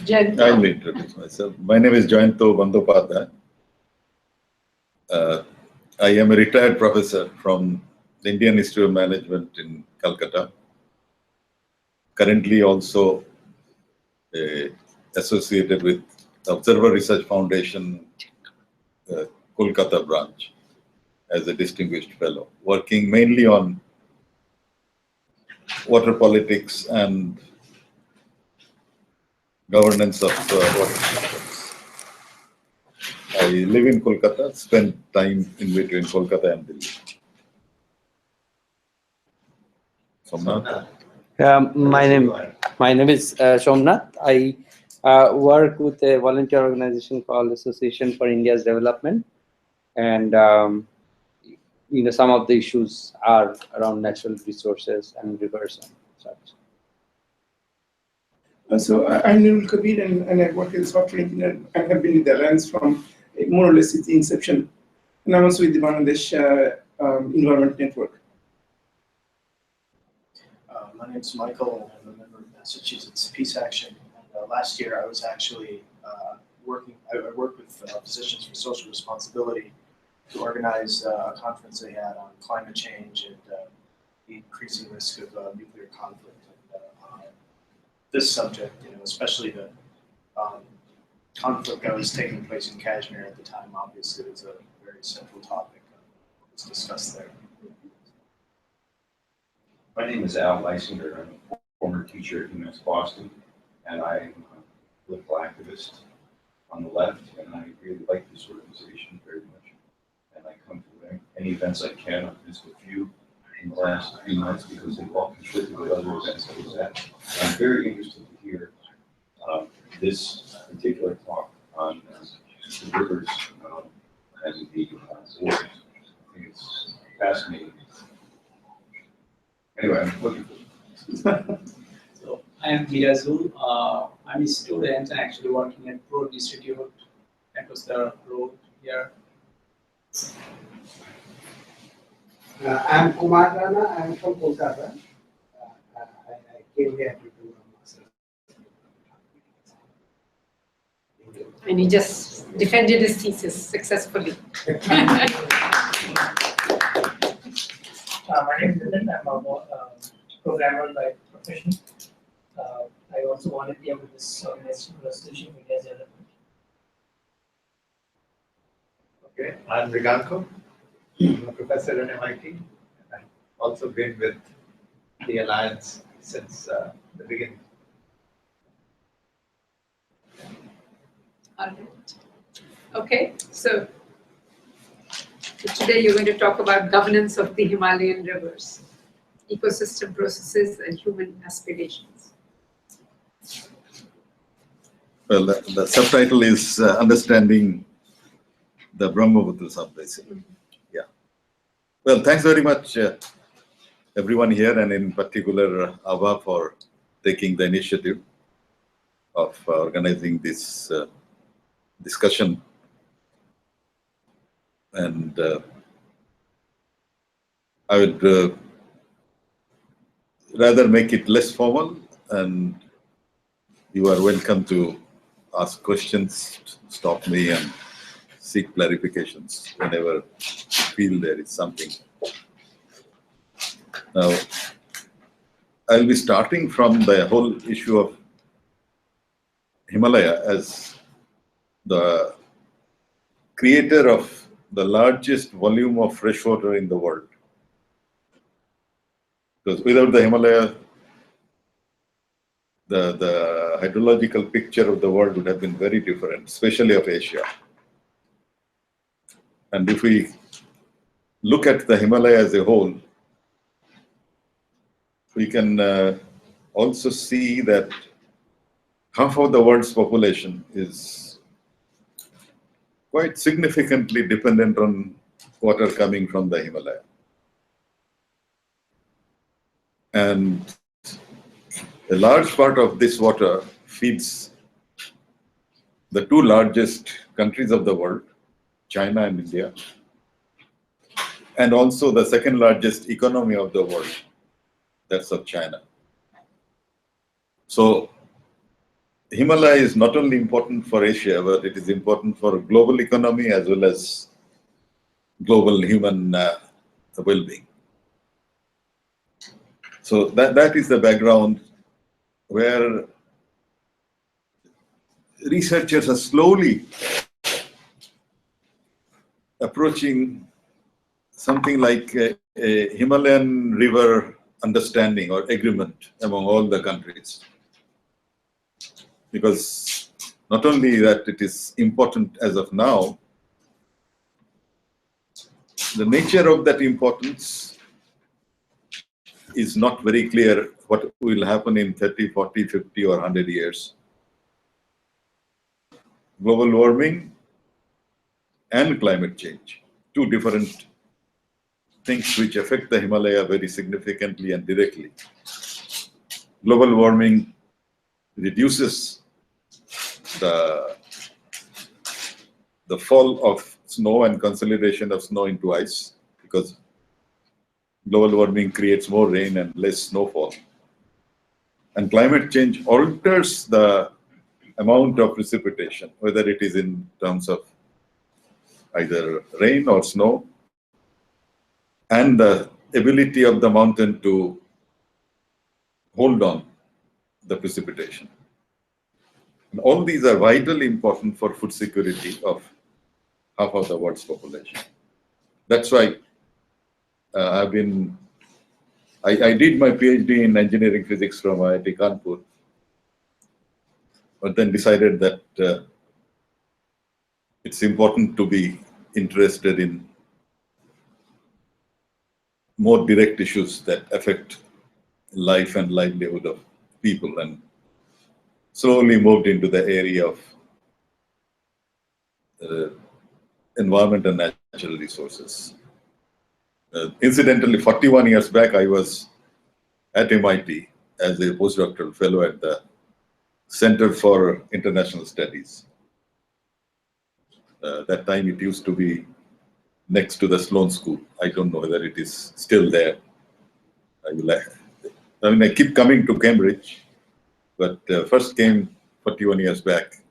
Jayanta. I'll introduce myself. My name is Jayanta Bandopadhyay. I am a retired professor from the Indian Institute of Management in Calcutta. Currently also associated with the Observer Research Foundation, Kolkata branch, as a distinguished fellow, working mainly on water politics and governance of water systems. I live in Kolkata, spend time in between Kolkata and Delhi. Somnath? My name is Somnath. I work with a volunteer organization called Association for India's Development, and some of the issues are around natural resources and rivers and such. So I'm Nurul Kabir, and I work as a software engineer and have been with the Alliance from more or less its inception. And I'm also with the Bangladesh Environment Network. My name is Michael, and I'm a member of Massachusetts Peace Action. And last year, I was actually worked with Physicians for Social Responsibility to organize a conference they had on climate change and the increasing risk of nuclear conflict. And on this subject, especially the conflict that was taking place in Kashmir at the time, obviously was a very central topic that was discussed there. My name is Al Leisinger. I'm a former teacher at UMass Boston, and I'm a political activist on the left, and I really like this organization very much. And I come to any events I can. I've missed a few in the last few months because they've all conflicted with other events I was at. I'm very interested to hear this particular talk on the rivers and the waters. I think it's fascinating. Anyway, I'm looking for it. So I am Mirazul. I'm a student and actually working at Broad Institute across the road here. I'm Kumar Rana. I'm from Kolkata. I came here to do a master's. And he just defended his thesis successfully. My name is Himmelen. I'm a programmer by profession. I also volunteer with this organization, Resolution for India's Development. Okay, I'm Riganko. I'm a professor at MIT. I've also been with the Alliance since the beginning. All right. Okay, so today you're going to talk about governance of the Himalayan rivers, ecosystem processes, and human aspirations. Well, the subtitle is Understanding the Brahmaputra Sub-Basin. Yeah. Well, thanks very much, everyone here, and in particular, Abha, for taking the initiative of organizing this discussion. And I would rather make it less formal, and you are welcome to ask questions, stop me, and seek clarifications whenever you feel there is something. Now, I'll be starting from the whole issue of Himalaya as the creator of the largest volume of fresh water in the world. Because without the Himalaya, the hydrological picture of the world would have been very different, especially of Asia. And if we look at the Himalaya as a whole, we can also see that half of the world's population is quite significantly dependent on water coming from the Himalaya. And a large part of this water feeds the two largest countries of the world, China and India, and also the second largest economy of the world, that's of China. So Himalaya is not only important for Asia, but it is important for global economy as well as global human well-being. So that is the background where researchers are slowly approaching something like a Himalayan river understanding or agreement among all the countries. Because not only that it is important as of now, the nature of that importance is not very clear what will happen in 30, 40, 50 or 100 years. Global warming and climate change, two different things which affect the Himalaya very significantly and directly. Global warming reduces the fall of snow and consolidation of snow into ice, because global warming creates more rain and less snowfall. And climate change alters the amount of precipitation, whether it is in terms of either rain or snow, and the ability of the mountain to hold on the precipitation. And all these are vitally important for food security of half of the world's population. That's why I did my PhD in engineering physics from IIT Kanpur, but then decided that it's important to be interested in more direct issues that affect life and livelihood of people, and slowly moved into the area of environment and natural resources. Incidentally, 41 years back, I was at MIT as a postdoctoral fellow at the Center for International Studies. That time it used to be next to the Sloan School. I don't know whether it is still there. I keep coming to Cambridge, but first came 41 years back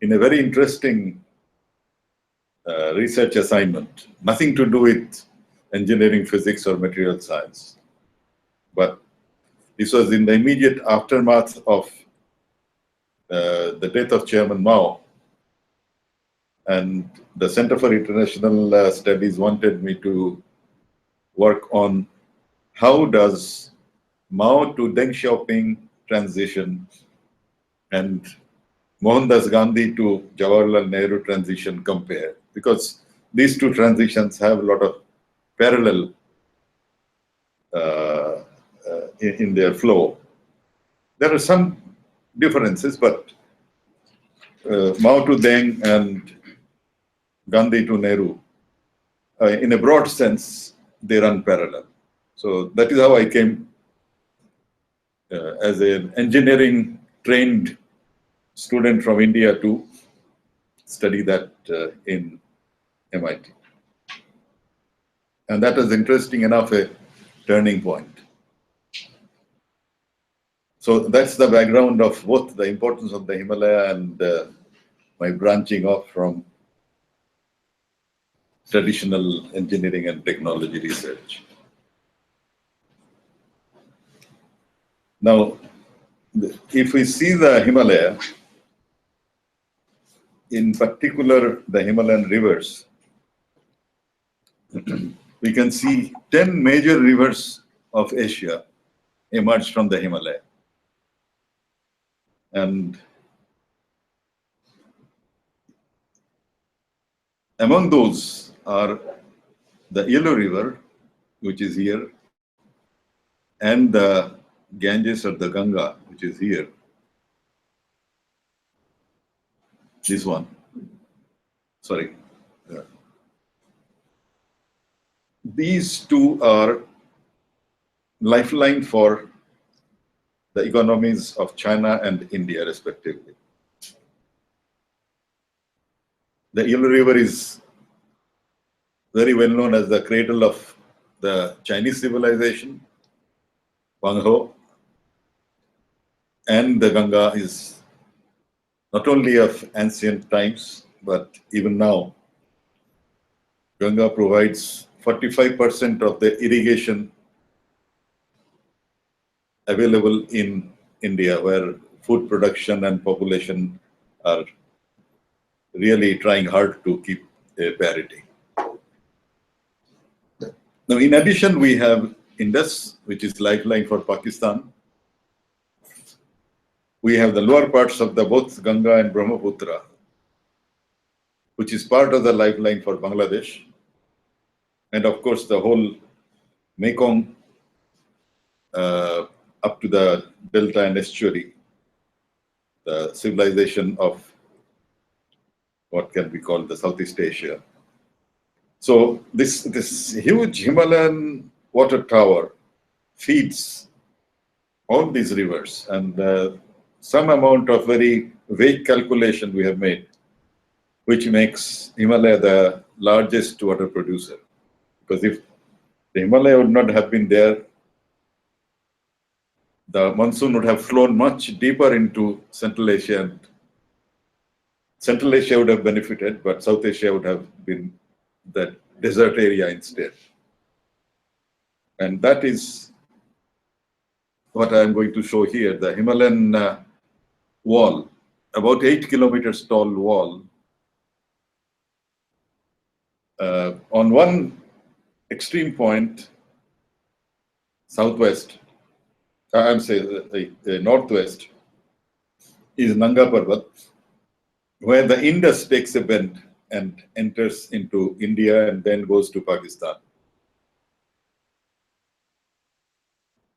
in a very interesting research assignment, nothing to do with engineering, physics, or material science. But this was in the immediate aftermath of the death of Chairman Mao. And the Center for International Studies wanted me to work on how does Mao to Deng Xiaoping transition and Mohandas Gandhi to Jawaharlal Nehru transition compare, because these two transitions have a lot of parallel in their flow. There are some differences, but Mao to Deng and Gandhi to Nehru, in a broad sense, they run parallel. So that is how I came as an engineering trained student from India to study that in MIT. And that was interesting enough a turning point. So that's the background of both the importance of the Himalaya and my branching off from traditional engineering and technology research. Now, if we see the Himalaya, in particular the Himalayan rivers, we can see 10 major rivers of Asia emerged from the Himalaya. And among those are the Yellow River, which is here, and the Ganges or the Ganga, which is here. This one. Sorry. These two are lifeline for the economies of China and India, respectively. The Yellow River is very well known as the cradle of the Chinese civilization, Wang Ho. and the Ganga is not only of ancient times, but even now, Ganga provides 45% of the irrigation available in India, where food production and population are really trying hard to keep a parity. Now, in addition, we have Indus, which is lifeline for Pakistan. We have the lower parts of the both Ganga and Brahmaputra, which is part of the lifeline for Bangladesh. And of course, the whole Mekong up to the delta and estuary, the civilization of what can be called the Southeast Asia. So this huge Himalayan water tower feeds all these rivers, and some amount of very vague calculation we have made, which makes Himalaya the largest water producer. Because if the Himalaya would not have been there, the monsoon would have flown much deeper into Central Asia, and Central Asia would have benefited, but South Asia would have been that desert area instead. And that is what I am going to show here, the Himmelen Wall, about 8 kilometers tall wall. On one extreme point, southwest, I'm saying the northwest, is Nanga Parbat, where the Indus takes a bend and enters into India and then goes to Pakistan.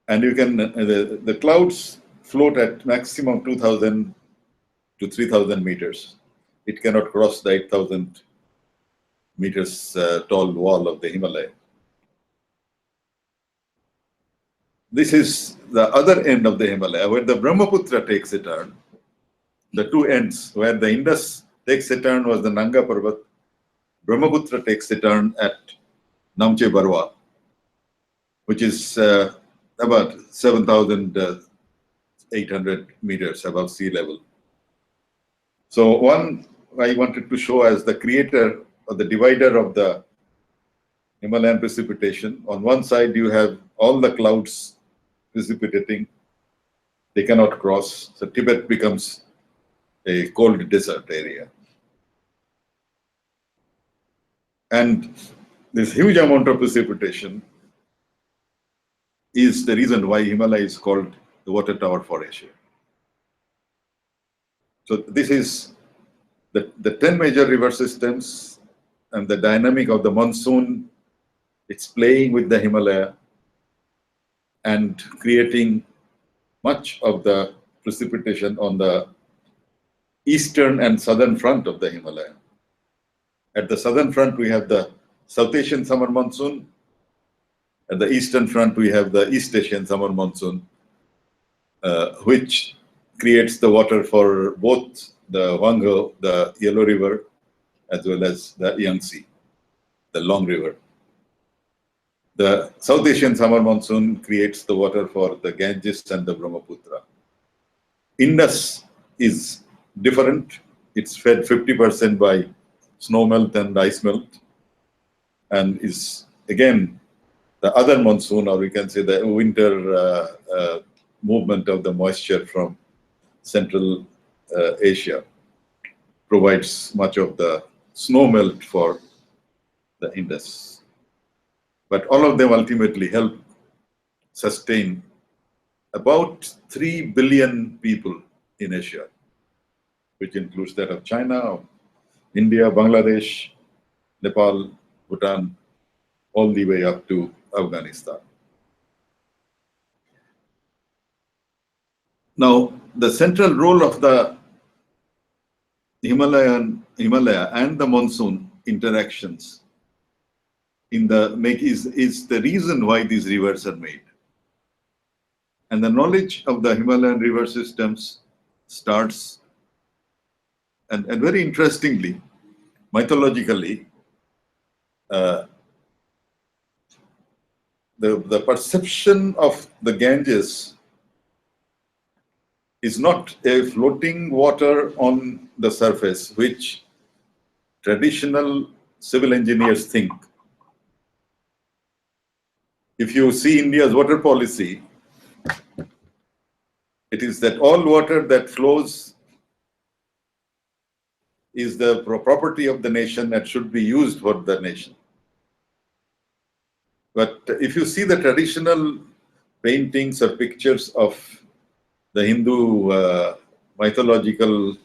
And you can, the clouds float at maximum 2,000 to 3,000 meters. It cannot cross the 8,000 meters tall wall of the Himalaya. This is the other end of the Himalaya, where the Brahmaputra takes a turn. The two ends, where the Indus takes a turn, was the Nanga Parbat. Brahmaputra takes a turn at Namche Barwa, which is about 7,800 meters above sea level. So one I wanted to show as the creator or the divider of the Himalayan precipitation. On one side, you have all the clouds precipitating. They cannot cross. So Tibet becomes a cold desert area. And this huge amount of precipitation is the reason why Himalaya is called the water tower for Asia. So this is the 10 major river systems and the dynamic of the monsoon. It's playing with the Himalaya and creating much of the precipitation on the eastern and southern front of the Himalaya. At the southern front, we have the South Asian summer monsoon. At the eastern front, we have the East Asian summer monsoon, which creates the water for both the Huanghe, the Yellow River, as well as the Yangtze, the Long River. The South Asian summer monsoon creates the water for the Ganges and the Brahmaputra. Indus is different. It's fed 50% by snow melt and ice melt, and is again the other monsoon, or we can say the winter movement of the moisture from Central Asia provides much of the snow melt for the Indus. But all of them ultimately help sustain about 3 billion people in Asia, which includes that of China, India, Bangladesh, Nepal, Bhutan, all the way up to Afghanistan. Now, the central role of the Himalaya and the monsoon interactions in the is the reason why these rivers are made. And the knowledge of the Himalayan river systems starts, and very interestingly, mythologically, the perception of the Ganges is not a floating water on the surface, which traditional civil engineers think. If you see India's water policy, it is that all water that flows is the property of the nation and should be used for the nation. But if you see the traditional paintings or pictures of the Hindu mythological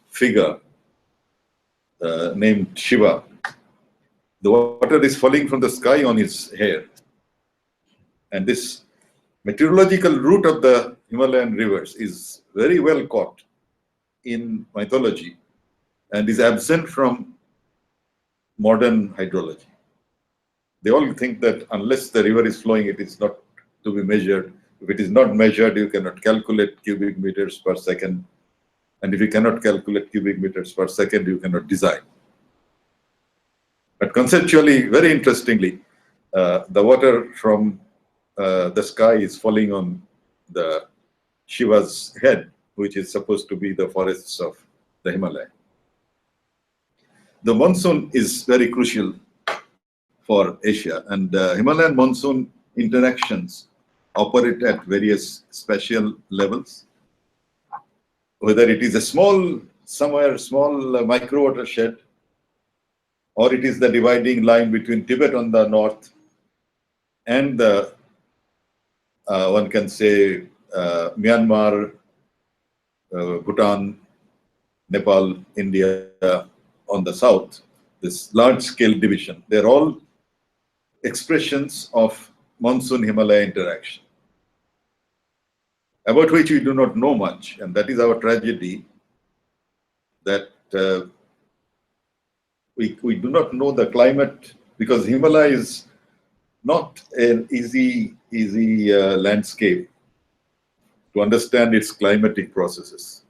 figure named Shiva, the water is falling from the sky on his hair. And this meteorological route of the Himalayan rivers is very well caught in mythology and is absent from modern hydrology. They all think that unless the river is flowing, it is not to be measured. If it is not measured, you cannot calculate cubic meters per second. And if you cannot calculate cubic meters per second, you cannot design. But conceptually, very interestingly, the water from the sky is falling on the Shiva's head, which is supposed to be the forests of the Himalaya. The monsoon is very crucial for Asia, and Himalayan monsoon interactions operate at various spatial levels. Whether it is a small micro watershed, or it is the dividing line between Tibet on the north and the, one can say, Myanmar, Bhutan, Nepal, India on the south, this large-scale division. They're all expressions of monsoon-Himalaya interaction, about which we do not know much, and that is our tragedy, that we do not know the climate, because Himalaya is not an easy landscape to understand its climatic processes.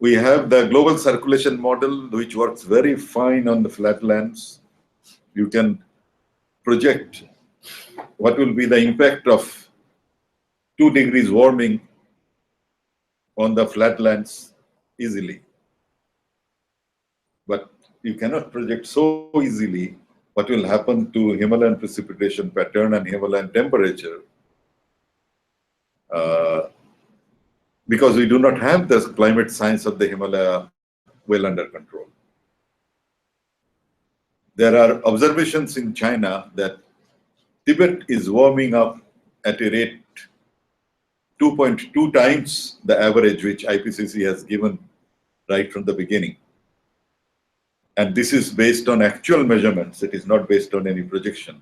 We have the global circulation model, which works very fine on the flatlands. You can project what will be the impact of 2 degrees warming on the flatlands easily. But you cannot project so easily what will happen to Himalayan precipitation pattern and Himalayan temperature, because we do not have the climate science of the Himalaya well under control. There are observations in China that Tibet is warming up at a rate 2.2 times the average which IPCC has given right from the beginning. And this is based on actual measurements. It is not based on any projection.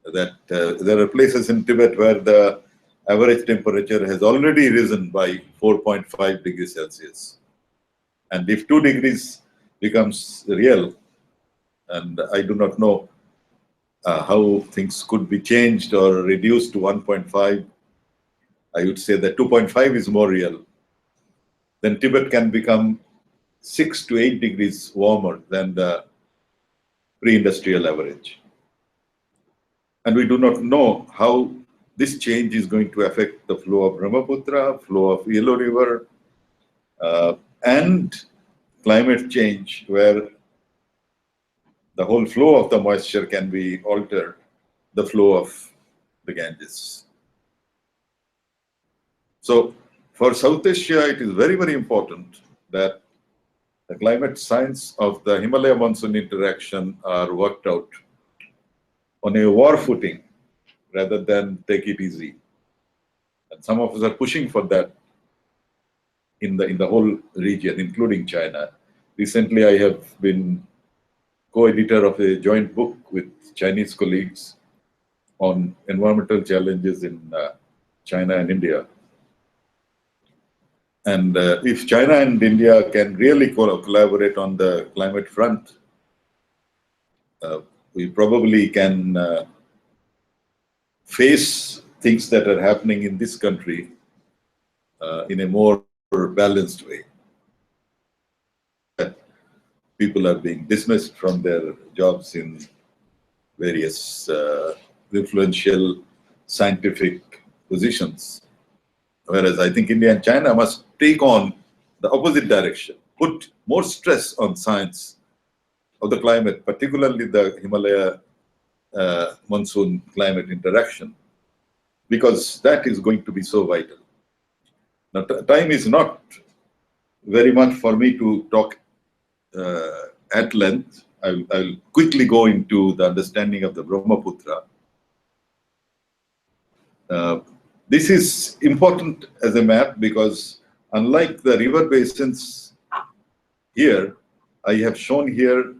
That there are places in Tibet where the average temperature has already risen by 4.5 degrees Celsius. And if 2 degrees becomes real, and I do not know how things could be changed or reduced to 1.5, I would say that 2.5 is more real. Then Tibet can become 6 to 8 degrees warmer than the pre-industrial average. And we do not know how this change is going to affect the flow of Brahmaputra, flow of Yellow River, and climate change, where the whole flow of the moisture can be altered, the flow of the Ganges. So for South Asia, it is very, very important that the climate science of the Himalaya monsoon interaction are worked out on a war footing rather than take it easy. And some of us are pushing for that in the whole region, including China. Recently, I have been co-editor of a joint book with Chinese colleagues on environmental challenges in China and India. And if China and India can really collaborate on the climate front, we probably can face things that are happening in this country in a more balanced way. That people are being dismissed from their jobs in various influential scientific positions. Whereas I think India and China must take on the opposite direction, put more stress on science of the climate, particularly the Himalaya monsoon climate interaction, because that is going to be so vital. Now, time is not very much for me to talk at length. I'll quickly go into the understanding of the Brahmaputra. This is important as a map because unlike the river basins here, I have shown here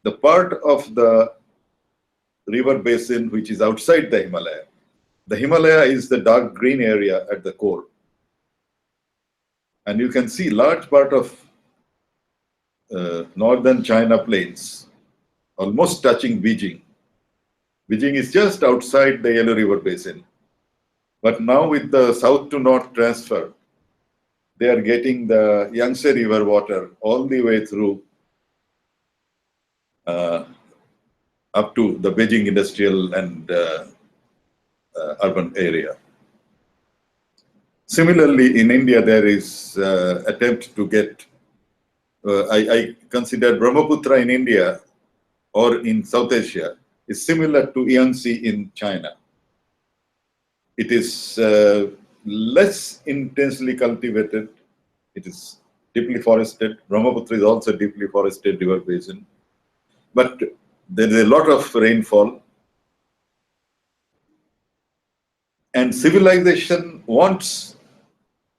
the part of the river basin which is outside the Himalaya. The Himalaya is the dark green area at the core. And you can see large part of northern China plains, almost touching Beijing. Beijing is just outside the Yellow River Basin. But now with the south to north transfer, they are getting the Yangtze River water all the way through up to the Beijing industrial and urban area. Similarly, in India, there is attempt to get, I consider Brahmaputra in India or in South Asia is similar to Yangtze in China. It is less intensely cultivated. It is deeply forested. Brahmaputra is also deeply forested river basin. But there is a lot of rainfall. And civilization wants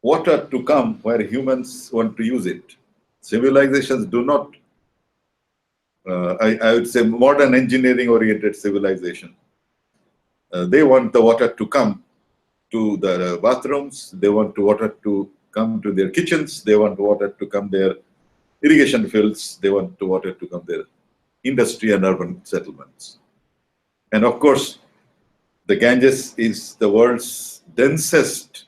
water to come where humans want to use it. Civilizations do not, I would say, modern engineering-oriented civilization. They want the water to come to the bathrooms. They want water to come to their kitchens. They want water to come their irrigation fields. They want water to come their industry and urban settlements. And of course, the Ganges is the world's densest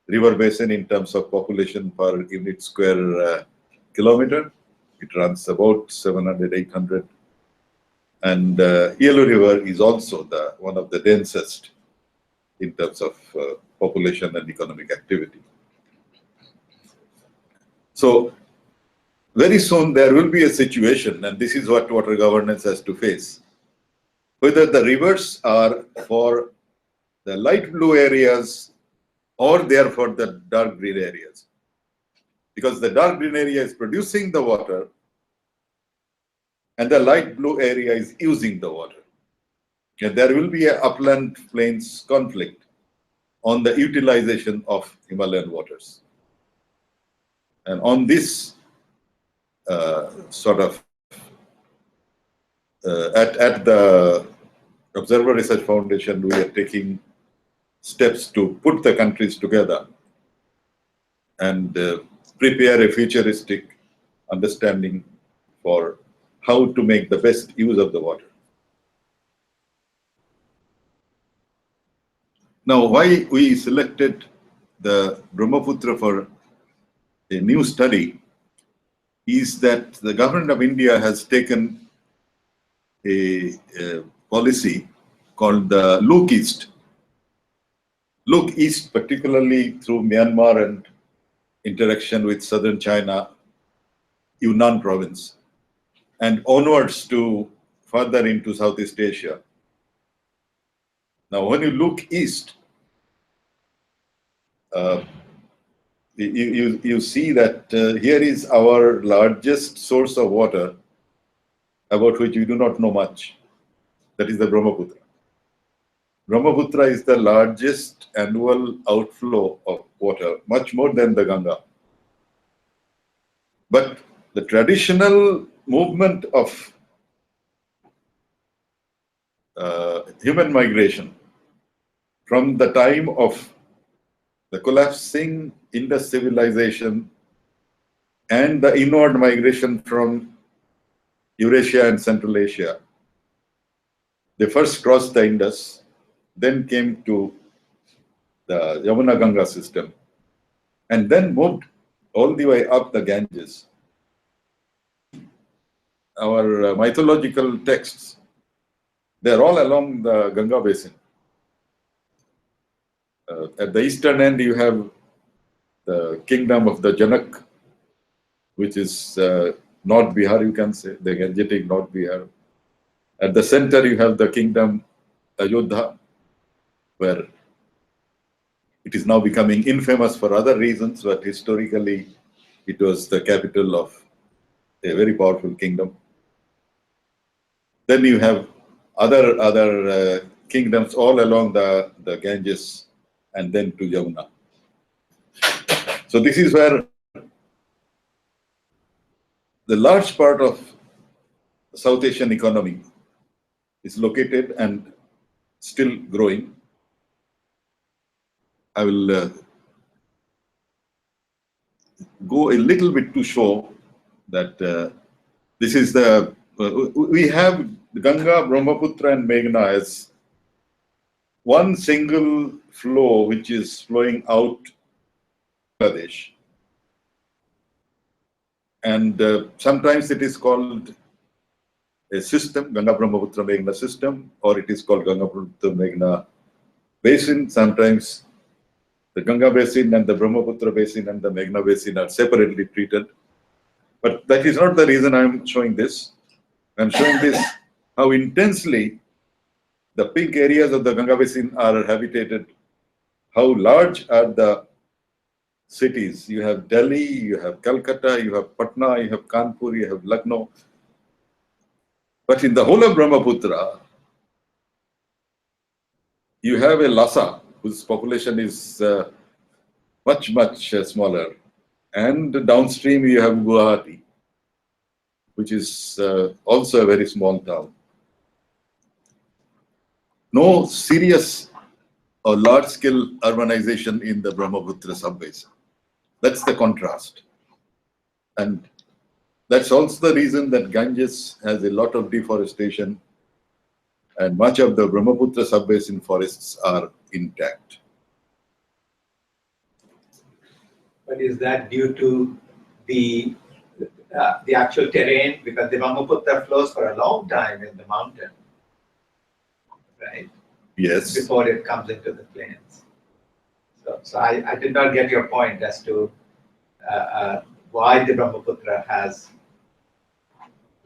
river basin in terms of population per unit square kilometer. It runs about 700, 800. And Yellow River is also one of the densest in terms of population and economic activity. So very soon there will be a situation, and this is what water governance has to face, whether the rivers are for the light blue areas or they are for the dark green areas. Because the dark green area is producing the water and the light blue area is using the water. And there will be an upland plains conflict on the utilization of Himalayan waters. And on this at the Observer Research Foundation, we are taking steps to put the countries together and prepare a futuristic understanding for how to make the best use of the water. Now, why we selected the Brahmaputra for a new study is that the government of India has taken a policy called the Look East. Look East, particularly through Myanmar and interaction with southern China, Yunnan province, and onwards to further into Southeast Asia. Now, when you look east, you see that here is our largest source of water, about which we do not know much. That is the Brahmaputra. Brahmaputra is the largest annual outflow of water, much more than the Ganga. But the traditional movement of human migration from the time of the collapsing Indus civilization and the inward migration from Eurasia and Central Asia. They first crossed the Indus, then came to the Yamuna-Ganga system, and then moved all the way up the Ganges. Our mythological texts, they're all along the Ganga basin. At the eastern end, you have the kingdom of the Janak, which is North Bihar, you can say, the Gangetic North Bihar. At the center, you have the kingdom Ayodhya, where it is now becoming infamous for other reasons, but historically it was the capital of a very powerful kingdom. Then you have other kingdoms all along the Ganges and then to Yamuna. So this is where the large part of South Asian economy is located and still growing. I will go a little bit to show that this is the, we have Ganga, Brahmaputra and Meghna as one single flow which is flowing out Bangladesh. And sometimes it is called a system, Ganga Brahmaputra Meghna system, or it is called Ganga Brahmaputra Meghna Basin. Sometimes the Ganga Basin and the Brahmaputra Basin and the Meghna Basin are separately treated. But that is not the reason I am showing this. I am showing this how intensely the pink areas of the Ganga Basin are habitated, how large are the cities. You have Delhi, you have Calcutta, you have Patna, you have Kanpur, you have Lucknow. But in the whole of Brahmaputra, you have a Lhasa, whose population is much smaller. And downstream you have Guwahati, which is also a very small town. No serious or large-scale urbanization in the Brahmaputra sub-basin. That's the contrast. And that's also the reason that Ganges has a lot of deforestation and much of the Brahmaputra sub-basin forests are intact. But is that due to the actual terrain? Because the Brahmaputra flows for a long time in the mountain, right? Yes. Before it comes into the plains. So I did not get your point as to why the Brahmaputra has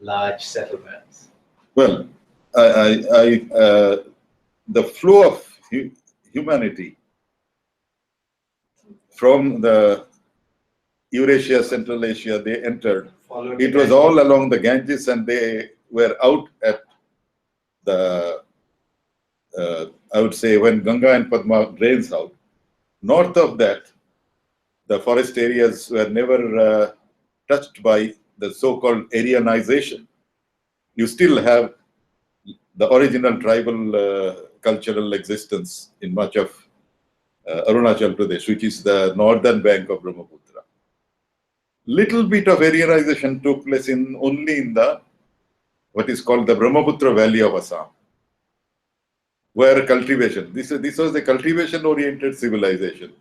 large settlements. Well, the flow of humanity from the Eurasia, Central Asia, they entered. It was all along the Ganges, and they were out at the, I would say, when Ganga and Padma drains out. North of that, the forest areas were never touched by the so-called Aryanization. You still have the original tribal cultural existence in much of Arunachal Pradesh, which is the northern bank of Brahmaputra. Little bit of Aryanization took place only in the what is called the Brahmaputra Valley of Assam, where cultivation, this was a cultivation-oriented civilization,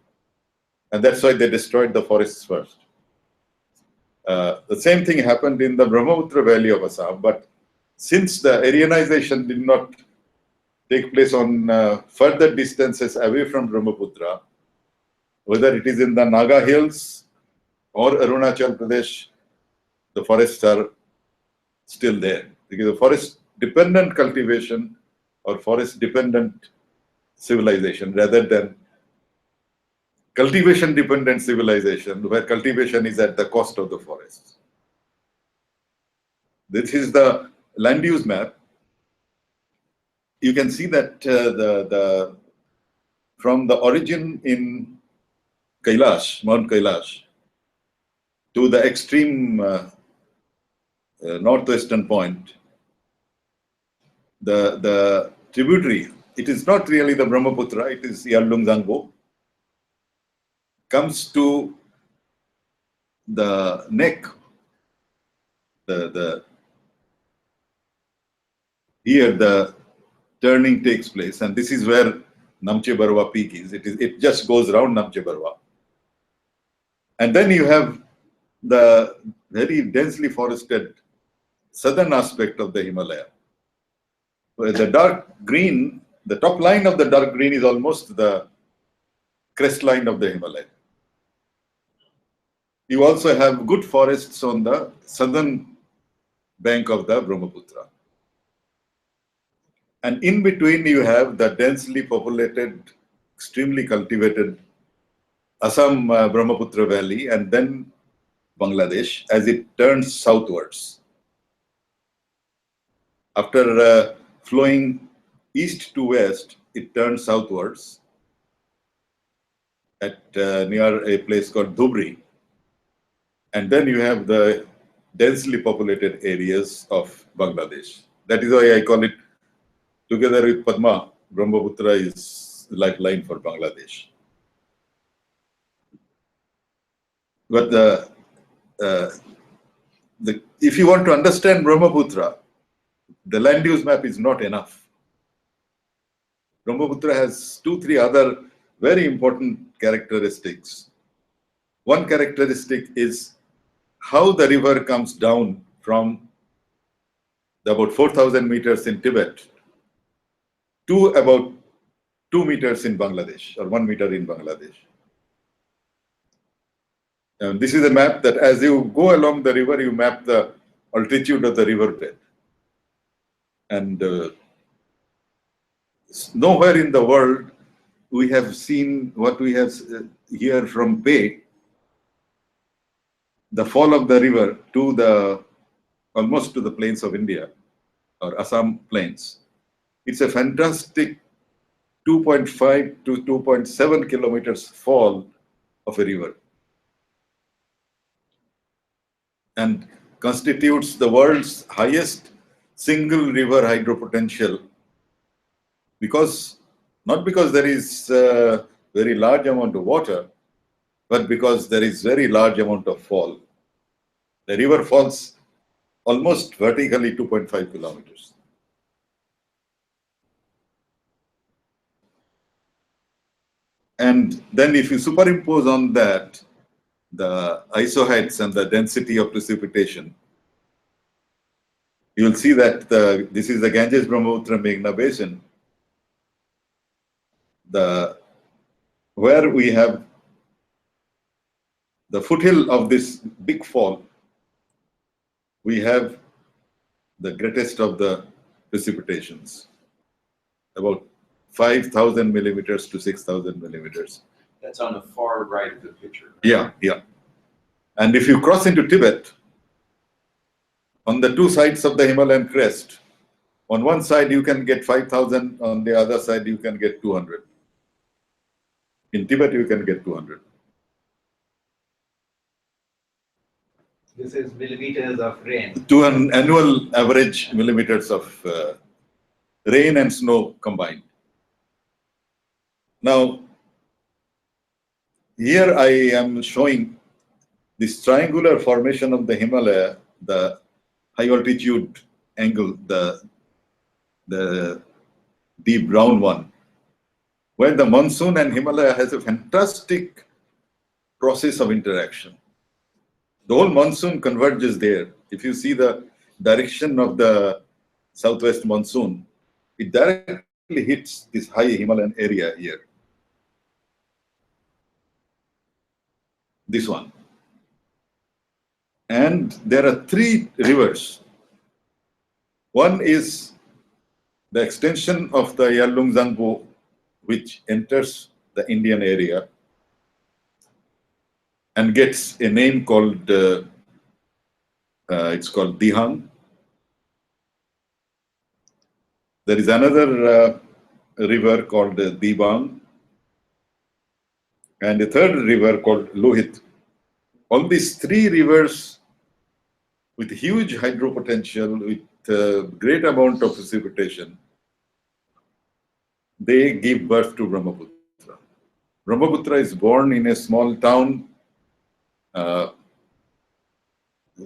and that's why they destroyed the forests first. The same thing happened in the Brahmaputra Valley of Assam, but since the Aryanization did not take place on further distances away from Brahmaputra, whether it is in the Naga Hills or Arunachal Pradesh, the forests are still there. Because the forest-dependent cultivation or forest-dependent civilization rather than cultivation-dependent civilization, where cultivation is at the cost of the forests. This is the land use map. You can see that from the origin in Kailash, Mount Kailash, to the extreme northwestern point, the tributary, it is not really the Brahmaputra, it is Yarlung-Zangbo, comes to the neck, here the turning takes place, and this is where Namche Barwa peak is. It just goes around Namche Barwa. And then you have the very densely forested southern aspect of the Himalaya, where the dark green, the top line of the dark green is almost the crest line of the Himalaya. You also have good forests on the southern bank of the Brahmaputra. And in between you have the densely populated, extremely cultivated Assam Brahmaputra Valley, and then Bangladesh as it turns southwards. After flowing east to west, it turns southwards at near a place called Dhubri. And then you have the densely populated areas of Bangladesh. That is why I call it, together with Padma, Brahmaputra is the lifeline for Bangladesh. But if you want to understand Brahmaputra, the land use map is not enough. Brahmaputra has 2-3 other very important characteristics. One characteristic is how the river comes down from about 4,000 meters in Tibet to about 2 meters in Bangladesh, or 1 meter in Bangladesh. And this is a map that as you go along the river, you map the altitude of the riverbed. And nowhere in the world we have seen what we have here from Bay, the fall of the river to almost to the plains of India, or Assam plains. It's a fantastic 2.5 to 2.7 kilometers fall of a river, and constitutes the world's highest single river hydropotential, not because there is a very large amount of water, but because there is very large amount of fall. The river falls almost vertically 2.5 kilometers. And then if you superimpose on that the isoheights and the density of precipitation, you will see that this is the Ganges Brahmaputra Meghna Basin, where we have the foothill of this big fall. We have the greatest of the precipitations, about 5,000 millimeters to 6,000 millimeters. That's on the far right of the picture. Yeah, yeah. And if you cross into Tibet, on the two sides of the Himalayan crest, on one side you can get 5,000, on the other side you can get 200. In Tibet you can get 200. This is millimeters of rain. To an annual average millimeters of rain and snow combined. Now, here I am showing this triangular formation of the Himalaya, the high altitude angle, the deep brown one, where the monsoon and Himalaya has a fantastic process of interaction. The whole monsoon converges there. If you see the direction of the southwest monsoon, it directly hits this high Himalayan area here. This one. And there are 3 rivers. One is the extension of the Yarlung-Zangbo, which enters the Indian area and gets a name called, it's called Dihang. There is another river called Dibang, and a third river called Lohit. All these 3 rivers with huge hydropotential, with great amount of precipitation, they give birth to Brahmaputra. Brahmaputra is born in a small town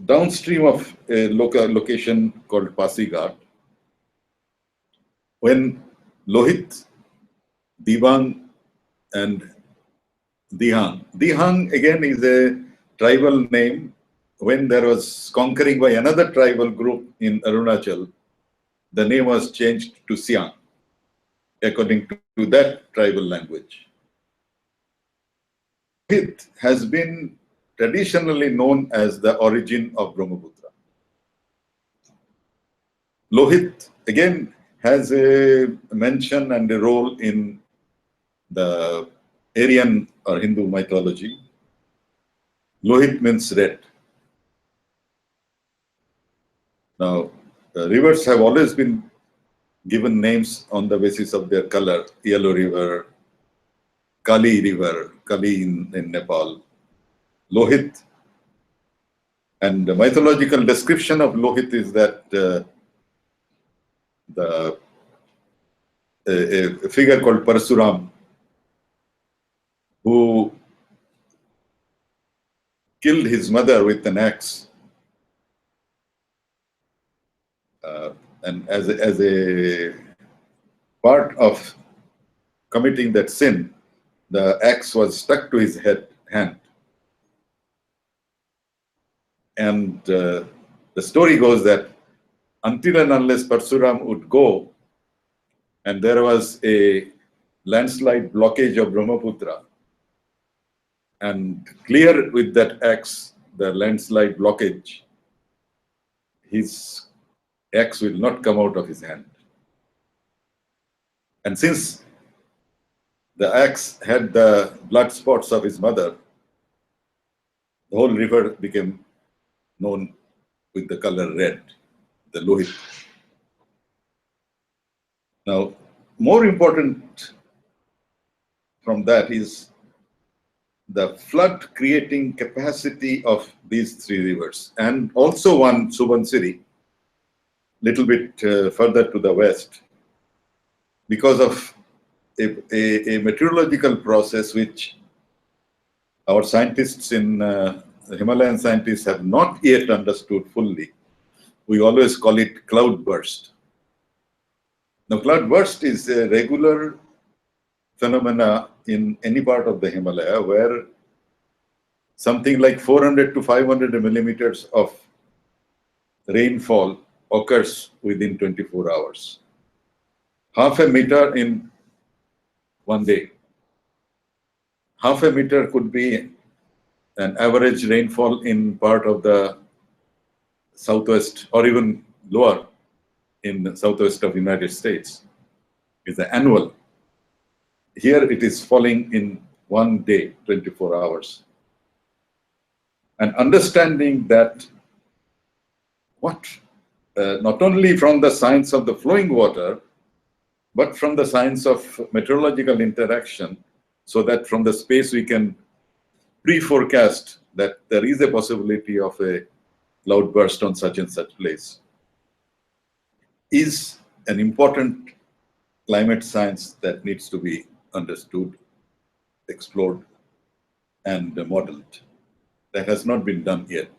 downstream of a location called Pasighat. When Lohit, Dibang, and Dihang. Dihang again is a tribal name. When there was conquering by another tribal group in Arunachal, the name was changed to Siang, according to that tribal language. Lohit has been traditionally known as the origin of Brahmaputra. Lohit again has a mention and a role in the Aryan or Hindu mythology. Lohit means red. Now, the rivers have always been given names on the basis of their color. Yellow River, Kali River, Kali in Nepal, Lohit. And the mythological description of Lohit is that a figure called Parasuram, who killed his mother with an axe, and as a part of committing that sin, the axe was stuck to his hand. And the story goes that until and unless Parsuram would go, and there was a landslide blockage of Brahmaputra, and clear with that axe the landslide blockage, his axe will not come out of his hand. And since the axe had the blood spots of his mother, the whole river became known with the color red, the Lohit. Now, more important from that is the flood creating capacity of these three rivers, and also one, Subansiri, little bit further to the west, because of a meteorological process which our scientists in Himalayan scientists have not yet understood fully. We always call it cloud burst. Now, cloud burst is a regular phenomena in any part of the Himalaya where something like 400 to 500 millimeters of rainfall occurs within 24 hours. Half a meter in one day. Half a meter could be an average rainfall in part of the southwest or even lower in the southwest of the United States. It's the annual. Here it is falling in one day, 24 hours. And understanding that not only from the science of the flowing water, but from the science of meteorological interaction, so that from the space we can pre-forecast that there is a possibility of a cloud burst on such and such place, is an important climate science that needs to be understood, explored, and modeled. That has not been done yet.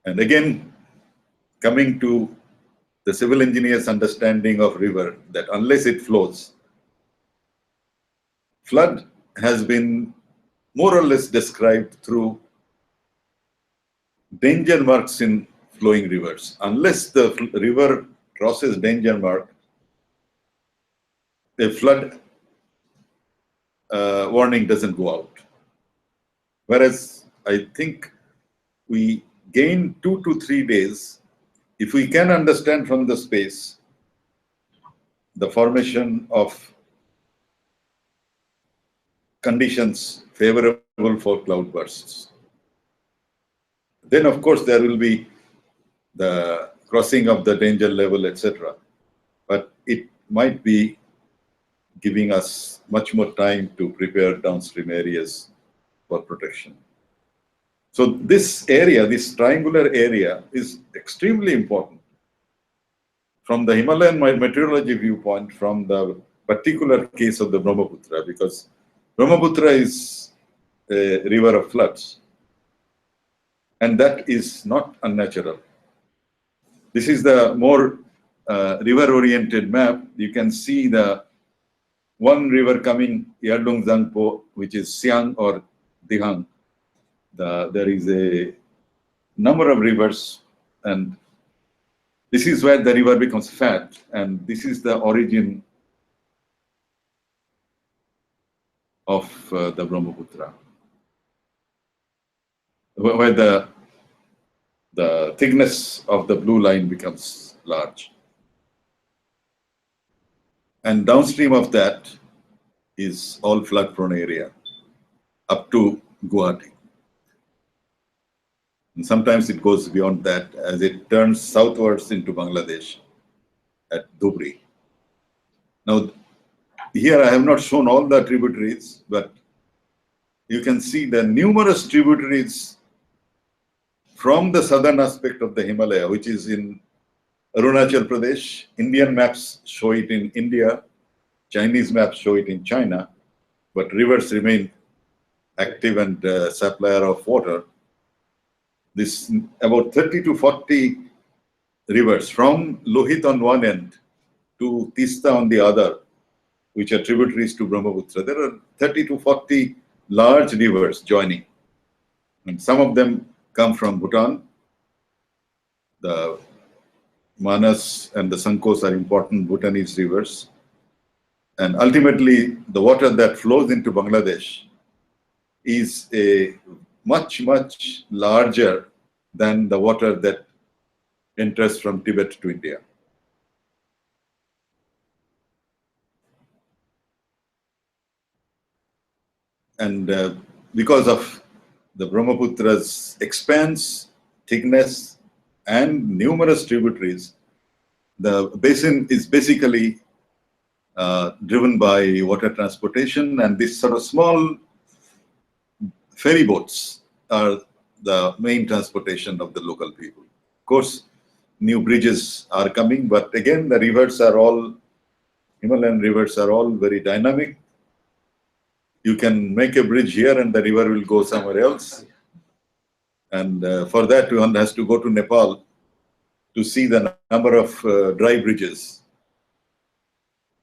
And again, coming to the civil engineer's understanding of river, that unless it flows, flood has been more or less described through danger marks in flowing rivers. Unless the river crosses danger mark, a flood warning doesn't go out. Whereas I think we gain 2 to 3 days if we can understand from the space the formation of conditions favorable for cloud bursts. Then, of course, there will be the crossing of the danger level, etc. But it might be giving us much more time to prepare downstream areas for protection. So this area, this triangular area, is extremely important from the Himalayan meteorology viewpoint, from the particular case of the Brahmaputra, because Brahmaputra is a river of floods, and that is not unnatural. This is the more river-oriented map. You can see the one river coming, Yardung Zangpo, which is Siang or Dihang. There is a number of rivers, and this is where the river becomes fat, and this is the origin of the Brahmaputra, where the thickness of the blue line becomes large. And downstream of that is all flood-prone area up to Guwahati. And sometimes it goes beyond that as it turns southwards into Bangladesh at Dhubri. Now, here I have not shown all the tributaries, but you can see the numerous tributaries from the southern aspect of the Himalaya, which is in Arunachal Pradesh. Indian maps show it in India, Chinese maps show it in China, but rivers remain active and supplier of water. This about 30 to 40 rivers from Lohit on one end to Tista on the other, which are tributaries to Brahmaputra. There are 30 to 40 large rivers joining. And some of them come from Bhutan. The Manas and the Sankos are important Bhutanese rivers. And ultimately, the water that flows into Bangladesh is a much, much larger than the water that enters from Tibet to India. And because of the Brahmaputra's expanse, thickness, and numerous tributaries, the basin is basically driven by water transportation, and these sort of small ferry boats are the main transportation of the local people. Of course, new bridges are coming, but again, the rivers are all, Himalayan rivers are all very dynamic. You can make a bridge here and the river will go somewhere else. And for that, one has to go to Nepal to see the number of dry bridges.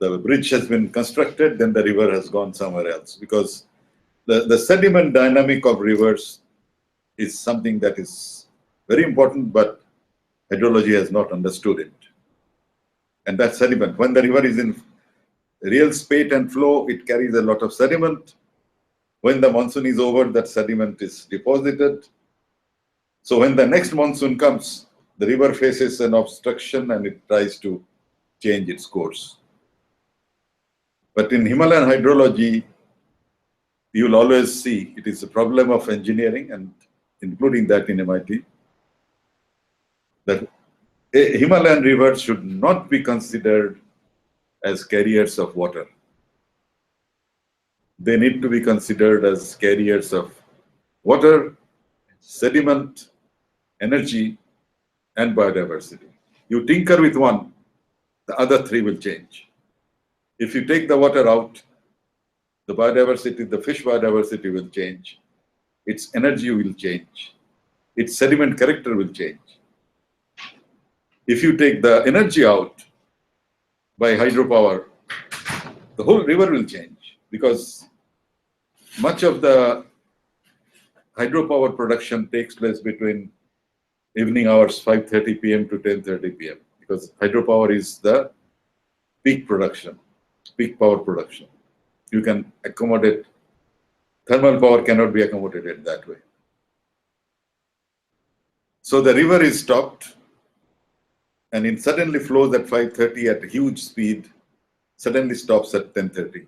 The bridge has been constructed, then the river has gone somewhere else, because the sediment dynamic of rivers is something that is very important, but hydrology has not understood it. And that sediment, when the river is in real spate and flow, it carries a lot of sediment. When the monsoon is over, that sediment is deposited. So when the next monsoon comes, the river faces an obstruction and it tries to change its course. But in Himalayan hydrology, you will always see it is a problem of engineering, and including that in MIT, that Himalayan rivers should not be considered as carriers of water. They need to be considered as carriers of water, sediment, energy, and biodiversity. You tinker with one, the other three will change. If you take the water out, the biodiversity, the fish biodiversity will change. Its energy will change. Its sediment character will change. If you take the energy out by hydropower, the whole river will change, because much of the hydropower production takes place between evening hours 5:30 p.m. to 10:30 p.m. because hydropower is the peak production, peak power production. You can accommodate, thermal power cannot be accommodated that way. So the river is stopped, and it suddenly flows at 5:30 at huge speed, suddenly stops at 10:30.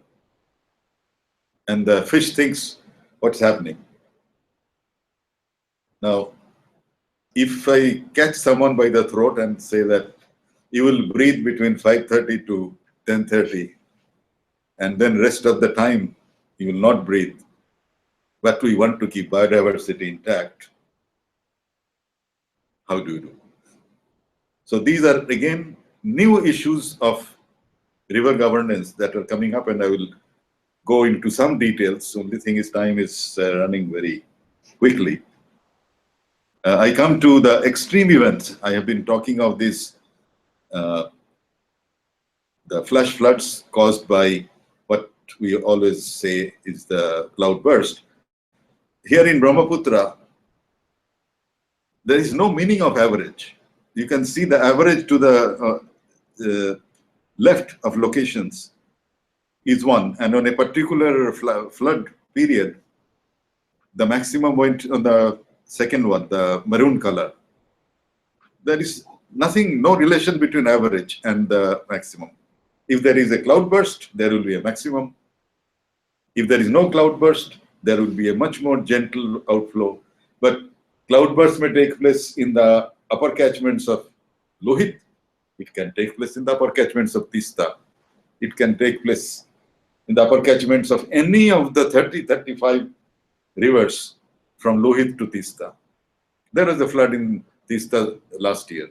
And the fish thinks, what's happening? Now, if I catch someone by the throat and say that you will breathe between 5:30 to 10:30, and then rest of the time you will not breathe, but we want to keep biodiversity intact, how do you do? So these are, again, new issues of river governance that are coming up, and I will go into some details. The only thing is time is running very quickly. I come to the extreme events. I have been talking of this, the flash floods caused by what we always say is the cloud burst. Here in Brahmaputra, there is no meaning of average. You can see the average to the left of locations is one, and on a particular flood period, the maximum went on the second one, the maroon color. There is nothing, no relation between average and the maximum. If there is a cloudburst, there will be a maximum. If there is no cloudburst, there will be a much more gentle outflow. But cloudburst may take place in the upper catchments of Lohit. It can take place in the upper catchments of Tista. It can take place in the upper catchments of any of the 30-35 rivers from Lohit to Tista. There was a flood in Tista last year.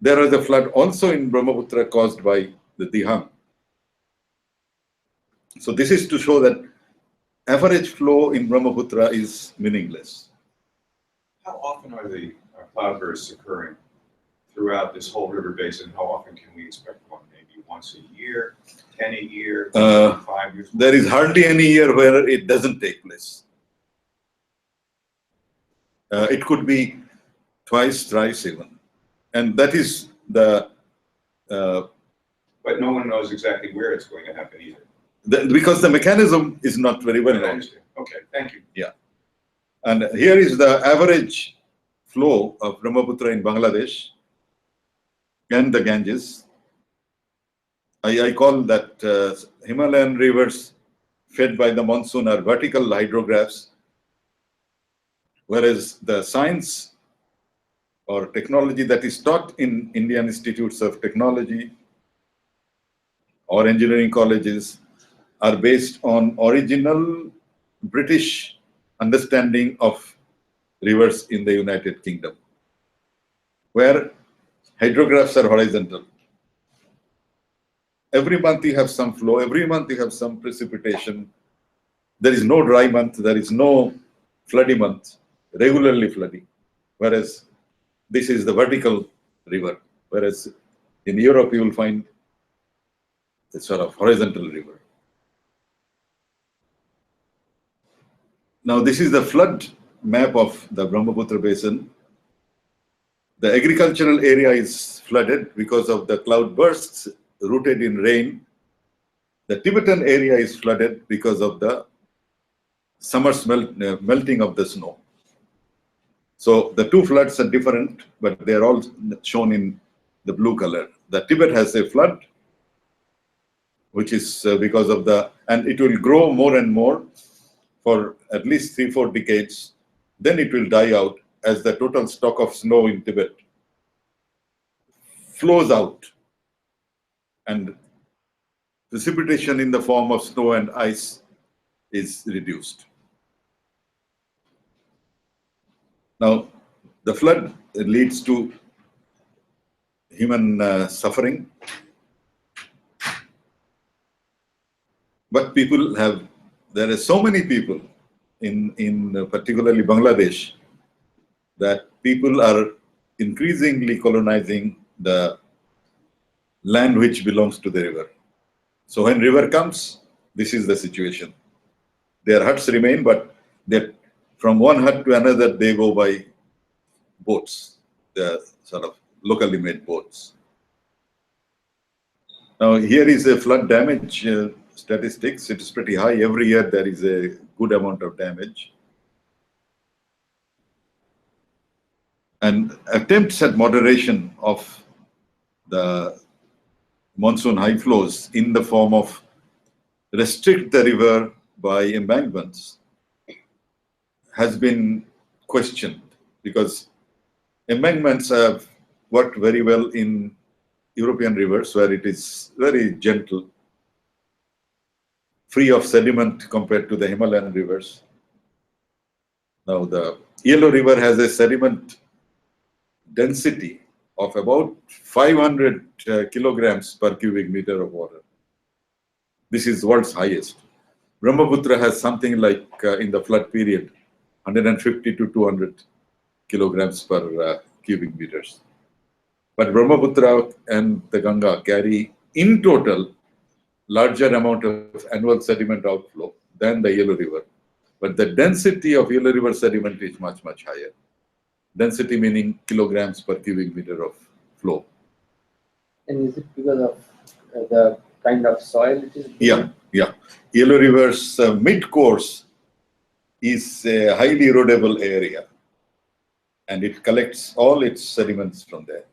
There was a flood also in Brahmaputra caused by the Dihang. So this is to show that average flow in Brahmaputra is meaningless. How often are the cloudbursts occurring throughout this whole river basin? How often can we expect one? Maybe once a year, 10 a year, 5 years? There is hardly any year where it doesn't take place. It could be twice, thrice even. And that is the... but no one knows exactly where it's going to happen either. Because the mechanism is not very well I known. understand. Okay, thank you. Yeah. And here is the average flow of Brahmaputra in Bangladesh and the Ganges. I call that Himalayan rivers fed by the monsoon are vertical hydrographs, whereas the science or technology that is taught in Indian institutes of technology or engineering colleges are based on original British understanding of rivers in the United Kingdom, where hydrographs are horizontal. Every month you have some flow, every month you have some precipitation. There is no dry month, there is no floody month, regularly floody, whereas this is the vertical river, whereas in Europe you will find a sort of horizontal river. Now this is the flood map of the Brahmaputra basin. The agricultural area is flooded because of the cloud bursts rooted in rain. The Tibetan area is flooded because of the summer melting of the snow. So the two floods are different, but they are all shown in the blue color. The Tibet has a flood, which is because of the, and it will grow more and more for at least 3-4 decades. Then it will die out as the total stock of snow in Tibet flows out, and precipitation in the form of snow and ice is reduced. Now, the flood leads to human suffering, but people have, there are so many people in particularly Bangladesh, that people are increasingly colonizing the land which belongs to the river. So when river comes, this is the situation. Their huts remain, but from one hut to another, they go by boats. They're sort of locally made boats. Now here is a flood damage statistics. It is pretty high. Every year there is a good amount of damage. And attempts at moderation of the monsoon high flows in the form of restrict the river by embankments has been questioned, because embankments have worked very well in European rivers where it is very gentle, free of sediment compared to the Himalayan rivers. Now the Yellow River has a sediment density of about 500 kilograms per cubic meter of water. This is world's highest. Brahmaputra has something like, in the flood period, 150 to 200 kilograms per cubic meters. But Brahmaputra and the Ganga carry, in total, larger amount of annual sediment outflow than the Yellow River. But the density of Yellow River sediment is much, much higher. Density meaning kilograms per cubic meter of flow. And is it because of the kind of soil it is? Yeah, yeah. Yellow River's mid-course is a highly erodible area, and it collects all its sediments from there.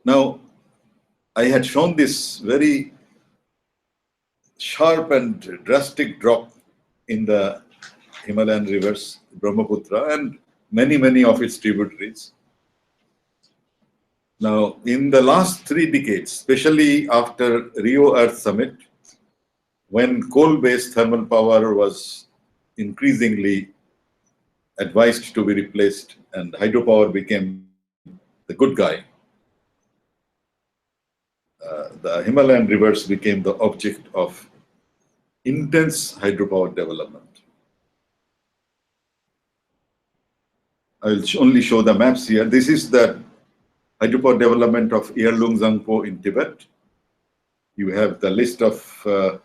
Now, I had shown this very sharp and drastic drop in the Himalayan Rivers, Brahmaputra, and many of its tributaries. Now, in the last 3 decades, especially after Rio Earth Summit, when coal-based thermal power was increasingly advised to be replaced and hydropower became the good guy, the Himalayan rivers became the object of intense hydropower development. I will only show the maps here. This is the hydropower development of Yerlung Zangpo in Tibet. You have the list of the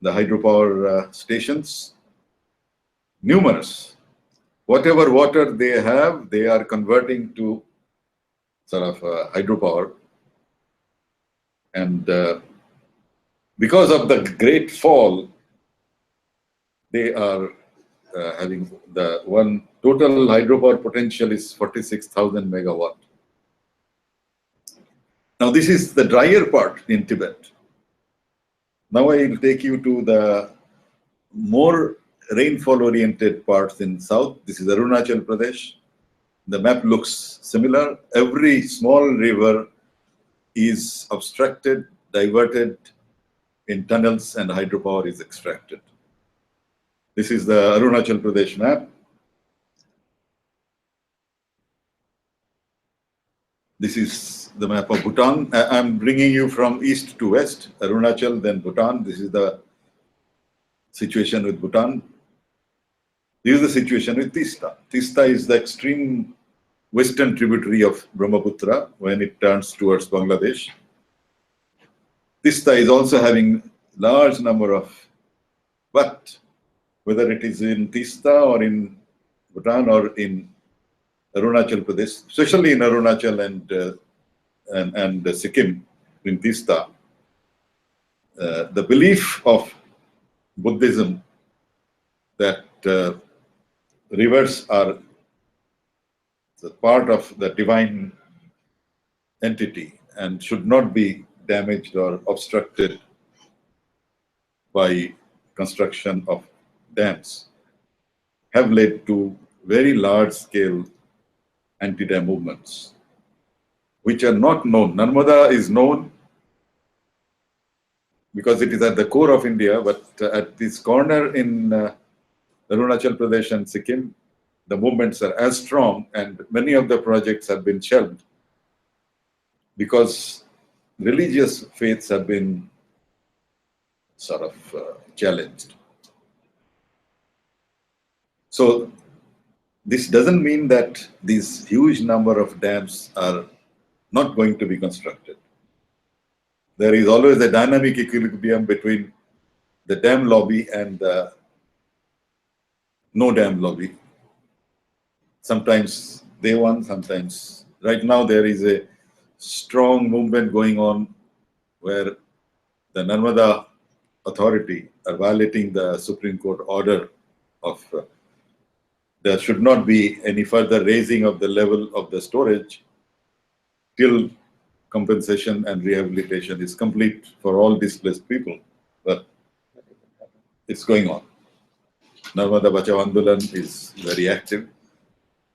hydropower stations, numerous. Whatever water they have, they are converting to sort of hydropower. And because of the great fall, they are having the one total hydropower potential is 46,000 megawatt. Now this is the drier part in Tibet. Now I will take you to the more rainfall-oriented parts in south. This is Arunachal Pradesh. The map looks similar. Every small river is obstructed, diverted in tunnels, and hydropower is extracted. This is the Arunachal Pradesh map. This is the map of Bhutan. I'm bringing you from east to west, Arunachal, then Bhutan. This is the situation with Bhutan. This is the situation with Tista. Tista is the extreme western tributary of Brahmaputra when it turns towards Bangladesh. Tista is also having large number of, but whether it is in Tista or in Bhutan or in Arunachal Pradesh, especially in Arunachal and Sikkim, in Tista, the belief of Buddhism that rivers are the part of the divine entity and should not be damaged or obstructed by construction of dams have led to very large-scale anti-dam movements, which are not known. Narmada is known because it is at the core of India, but at this corner in Arunachal Pradesh and Sikkim, the movements are as strong, and many of the projects have been shelved because religious faiths have been sort of challenged. So this doesn't mean that these huge number of dams are not going to be constructed. There is always a dynamic equilibrium between the dam lobby and the no dam lobby. Sometimes they won, sometimes. Right now there is a strong movement going on where the Narmada authority are violating the Supreme Court order of there should not be any further raising of the level of the storage till compensation and rehabilitation is complete for all displaced people. But it's going on. Narmada Bachao Andolan is very active.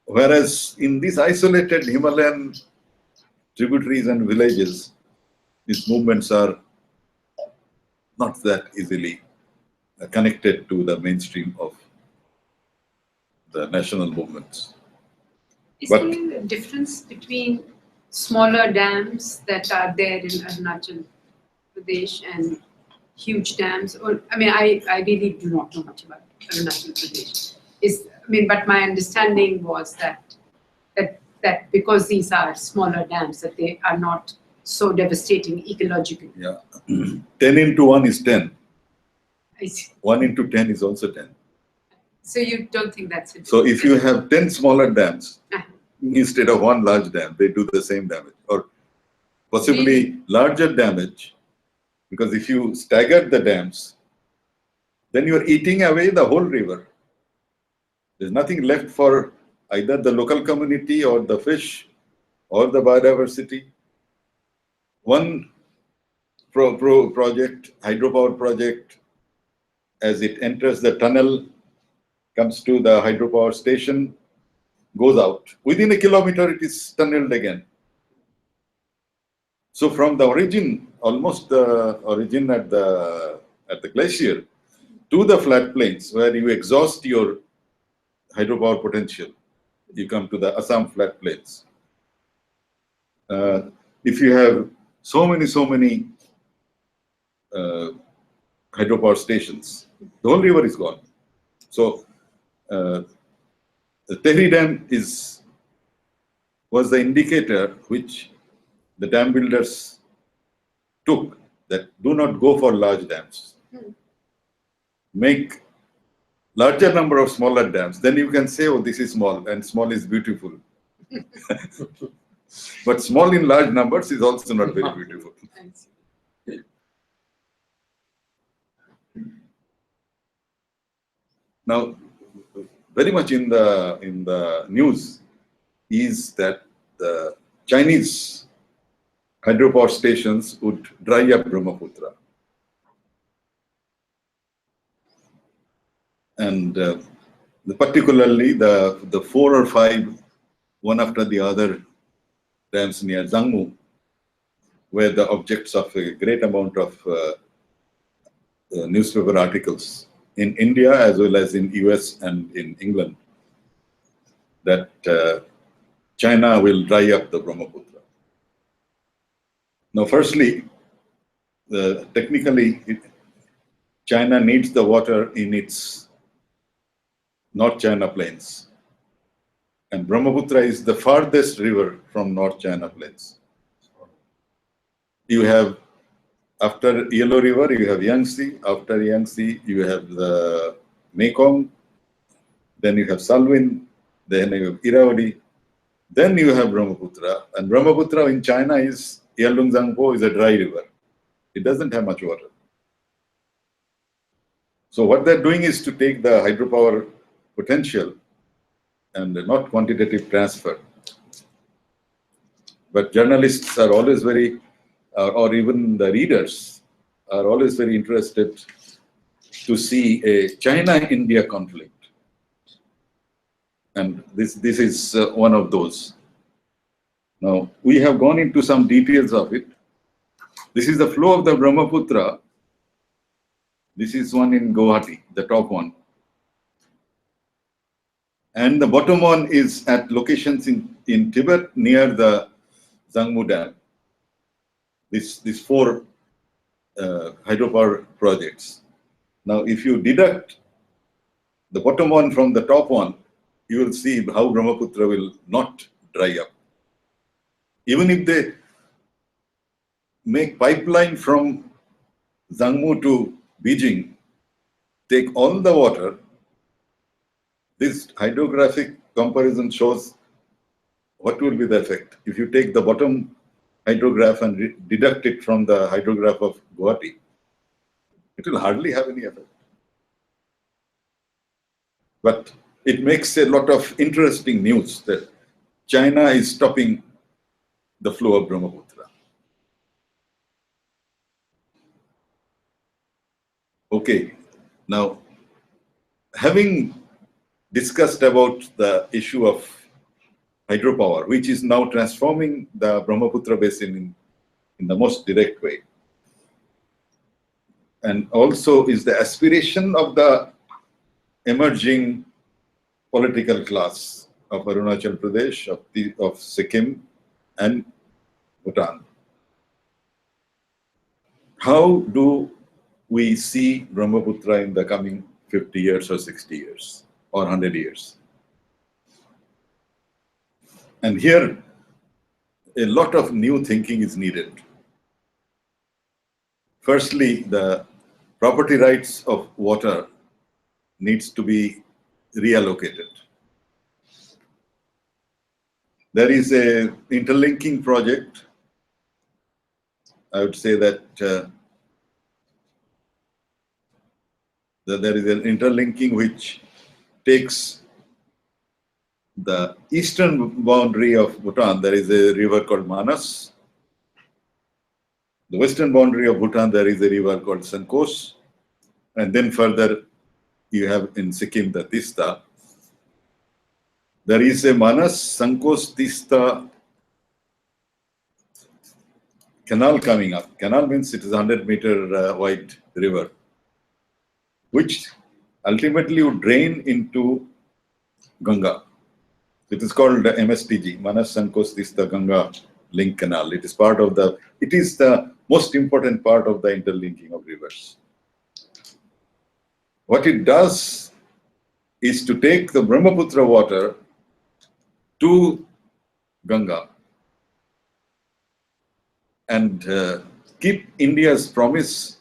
Whereas in these isolated Himalayan tributaries and villages, these movements are not that easily connected to the mainstream of the national movements. Is there a difference between smaller dams that are there in Arunachal Pradesh and huge dams? Or I mean, I really do not know much about Arunachal Pradesh. But my understanding was that because these are smaller dams, that they are not so devastating ecologically. Yeah, 10 into 1 is 10. I see. 1 into 10 is also 10. So you don't think that's it? So if you have 10 smaller dams, instead of one large dam, they do the same damage, or possibly larger damage, because if you stagger the dams, then you are eating away the whole river. There's nothing left for either the local community or the fish or the biodiversity. One project, hydropower project, as it enters the tunnel, comes to the hydropower station, goes out. Within a kilometer, it is tunneled again. So from the origin, almost the origin at the glacier, to the flat plains where you exhaust your hydropower potential, you come to the Assam flat plains. If you have so many hydropower stations, the whole river is gone. So the Tehri Dam was the indicator which the dam builders took, that do not go for large dams. Make larger number of smaller dams. Then you can say, oh, this is small, and small is beautiful. But small in large numbers is also not very beautiful. Now, very much in the news is that the Chinese hydropower stations would dry up Brahmaputra. And particularly the 4 or 5, one after the other, dams near Zangmu were the objects of a great amount of newspaper articles in India as well as in US and in England, that China will dry up the Brahmaputra. Now, firstly, technically, China needs the water in its North China plains. And Brahmaputra is the farthest river from North China plains. You have, after Yellow River, you have Yangtze. After Yangtze, you have the Mekong. Then you have Salween. Then you have Irrawaddy. Then you have Brahmaputra. And Brahmaputra in China is, Yalungzangpo is a dry river. It doesn't have much water. So what they're doing is to take the hydropower potential and not quantitative transfer. But journalists are always very, or even the readers are always very interested to see a China-India conflict. And this is one of those. Now, we have gone into some details of it. This is the flow of the Brahmaputra. This is one in Guwahati, the top one. And the bottom one is at locations in Tibet near the Zangmu Dam. These 4 hydropower projects. Now, if you deduct the bottom one from the top one, you will see how Brahmaputra will not dry up. Even if they make pipeline from Zangmu to Beijing, take all the water, this hydrographic comparison shows what will be the effect. If you take the bottom hydrograph and deduct it from the hydrograph of Guwahati, it will hardly have any effect. But it makes a lot of interesting news that China is stopping the flow of Brahmaputra. Okay, now having discussed about the issue of hydropower, which is now transforming the Brahmaputra basin in the most direct way, and also is the aspiration of the emerging political class of Arunachal Pradesh, of Sikkim and Bhutan. How do we see Brahmaputra in the coming 50 years or 60 years or 100 years? And here, a lot of new thinking is needed. Firstly, the property rights of water needs to be reallocated. There is a interlinking project. I would say that there is an interlinking which takes the eastern boundary of Bhutan. There is a river called Manas. The western boundary of Bhutan, there is a river called Sankos. And then further, you have in Sikkim the Tista. There is a Manas, Sankos, Tista canal coming up. Canal means it is a 100-meter wide river, which ultimately would drain into Ganga. It is called the MSTG, Manas Sankos Tista Ganga Link Canal. It is part of the, it is the most important part of the interlinking of rivers. What it does is to take the Brahmaputra water to Ganga and keep India's promise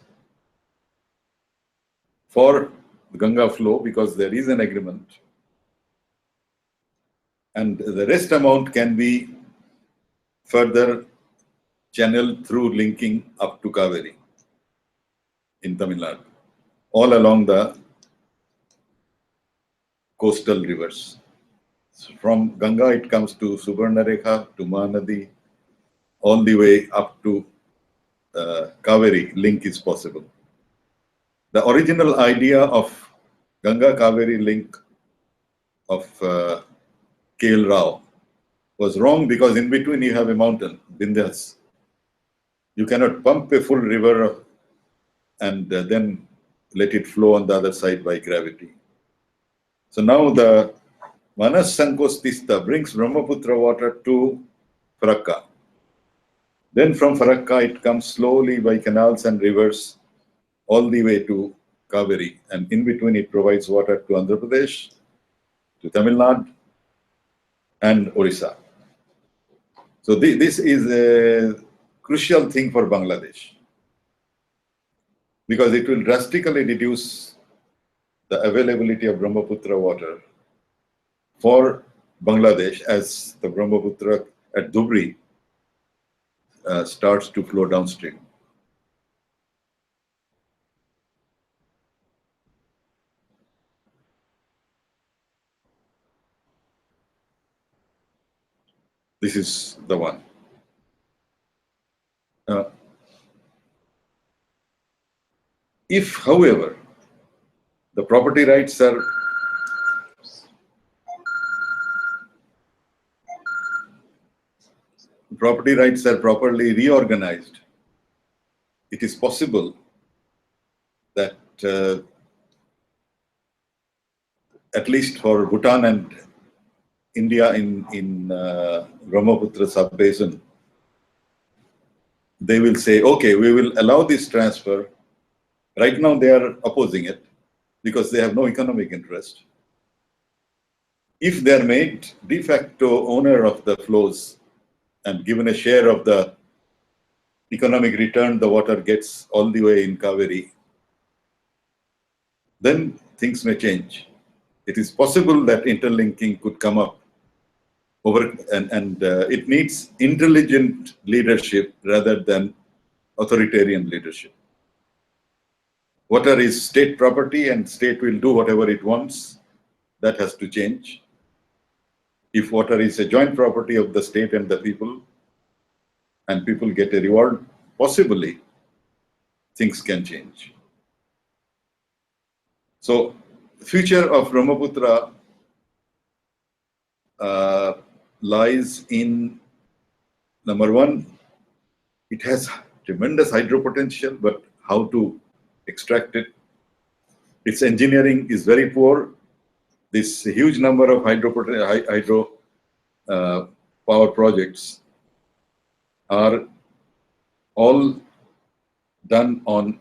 for the Ganga flow, because there is an agreement. And the rest amount can be further channeled through linking up to Kaveri in Tamil Nadu, all along the coastal rivers. So from Ganga, it comes to Subarnarekha, to Mahanadi, all the way up to Kaveri link is possible. The original idea of Ganga Kaveri link of K.L. Rao was wrong, because in between you have a mountain, Vindhyas. You cannot pump a full river and then let it flow on the other side by gravity. So now the Manas Sankos Tista brings Brahmaputra water to Farakka. Then from Farakka it comes slowly by canals and rivers all the way to Kaveri, and in between it provides water to Andhra Pradesh, to Tamil Nadu, and Orissa. So this is a crucial thing for Bangladesh, because it will drastically reduce the availability of Brahmaputra water for Bangladesh as the Brahmaputra at Dhubri starts to flow downstream. This is the one. If, however, the property rights are properly reorganized, it is possible that at least for Bhutan and India in Brahmaputra sub-basin, they will say, okay, we will allow this transfer. Right now they are opposing it because they have no economic interest. If they are made de facto owner of the flows and given a share of the economic return the water gets all the way in Kaveri, then things may change. It is possible that interlinking could come up over, and it needs intelligent leadership rather than authoritarian leadership. Water is state property and state will do whatever it wants. That has to change. If water is a joint property of the state and the people, and people get a reward, possibly things can change. So, the future of Brahmaputra lies in, number one, it has tremendous hydro potential, but how to extract it? Its engineering is very poor. This huge number of hydro power projects are all done on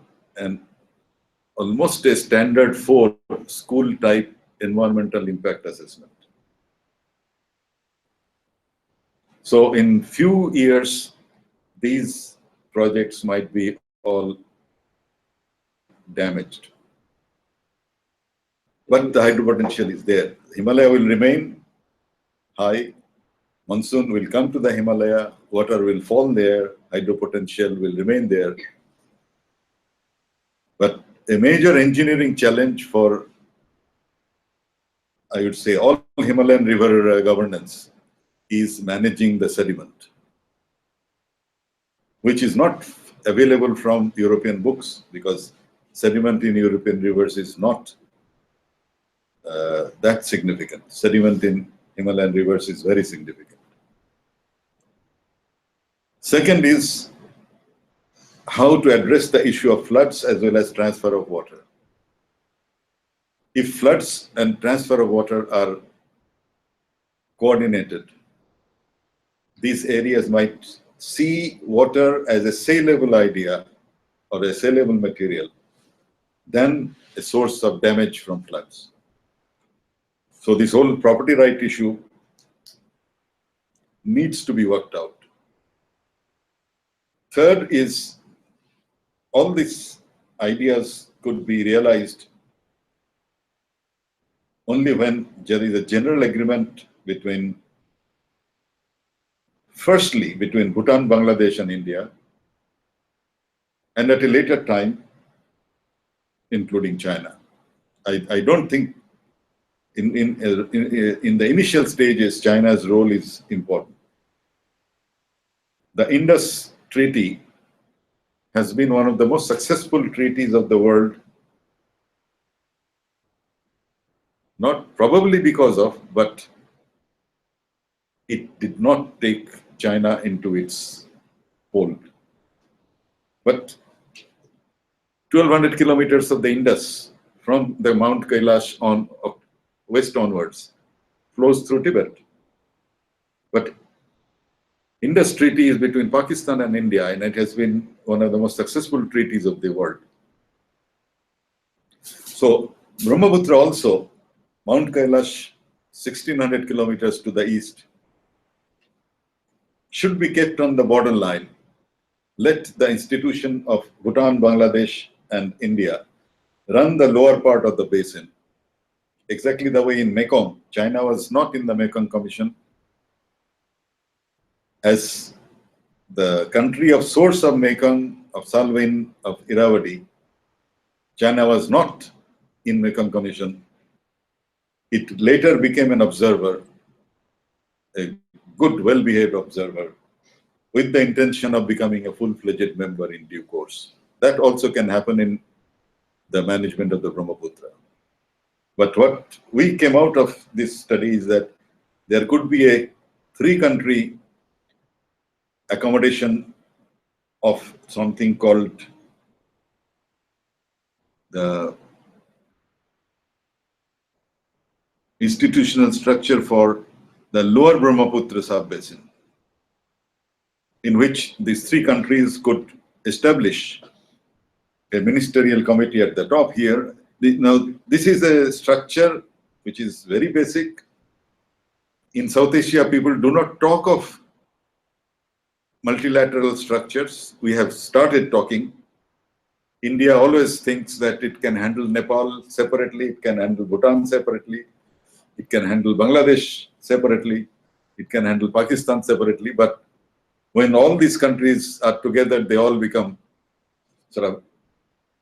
almost a standard 4 school type environmental impact assessment. So in few years, these projects might be all damaged. But the hydro potential is there. Himalaya will remain high. Monsoon will come to the Himalaya, water will fall there, hydropotential will remain there. But a major engineering challenge for, I would say, all Himalayan river governance is managing the sediment, which is not available from European books, because sediment in European rivers is not that significant. Sediment in Himalayan rivers is very significant. Second is how to address the issue of floods as well as transfer of water. If floods and transfer of water are coordinated, these areas might see water as a saleable idea or a saleable material than a source of damage from floods. So this whole property right issue needs to be worked out. Third is, all these ideas could be realized only when there is a general agreement between, firstly, between Bhutan, Bangladesh, and India, and at a later time, including China. I don't think in the initial stages, China's role is important. The Indus Treaty has been one of the most successful treaties of the world, not probably because of, but it did not take China into its fold. But 1,200 kilometers of the Indus from the Mount Kailash on west onwards flows through Tibet. But Indus Treaty is between Pakistan and India, and it has been one of the most successful treaties of the world. So Brahmaputra also, Mount Kailash, 1,600 kilometers to the east, should be kept on the borderline. Let the institution of Bhutan, Bangladesh, and India run the lower part of the basin. Exactly the way in Mekong, China was not in the Mekong Commission. As the country of source of Mekong, of Salween, of Irrawaddy, China was not in Mekong Commission. It later became an observer, a good, well-behaved observer, with the intention of becoming a full-fledged member in due course. That also can happen in the management of the Brahmaputra. But what we came out of this study is that there could be a three-country accommodation of something called the institutional structure for the lower Brahmaputra sub-basin, in which these three countries could establish a ministerial committee at the top here. Now, this is a structure which is very basic. In South Asia, people do not talk of multilateral structures. We have started talking. India always thinks that it can handle Nepal separately, it can handle Bhutan separately, it can handle Bangladesh separately, it can handle Pakistan separately, but when all these countries are together, they all become sort of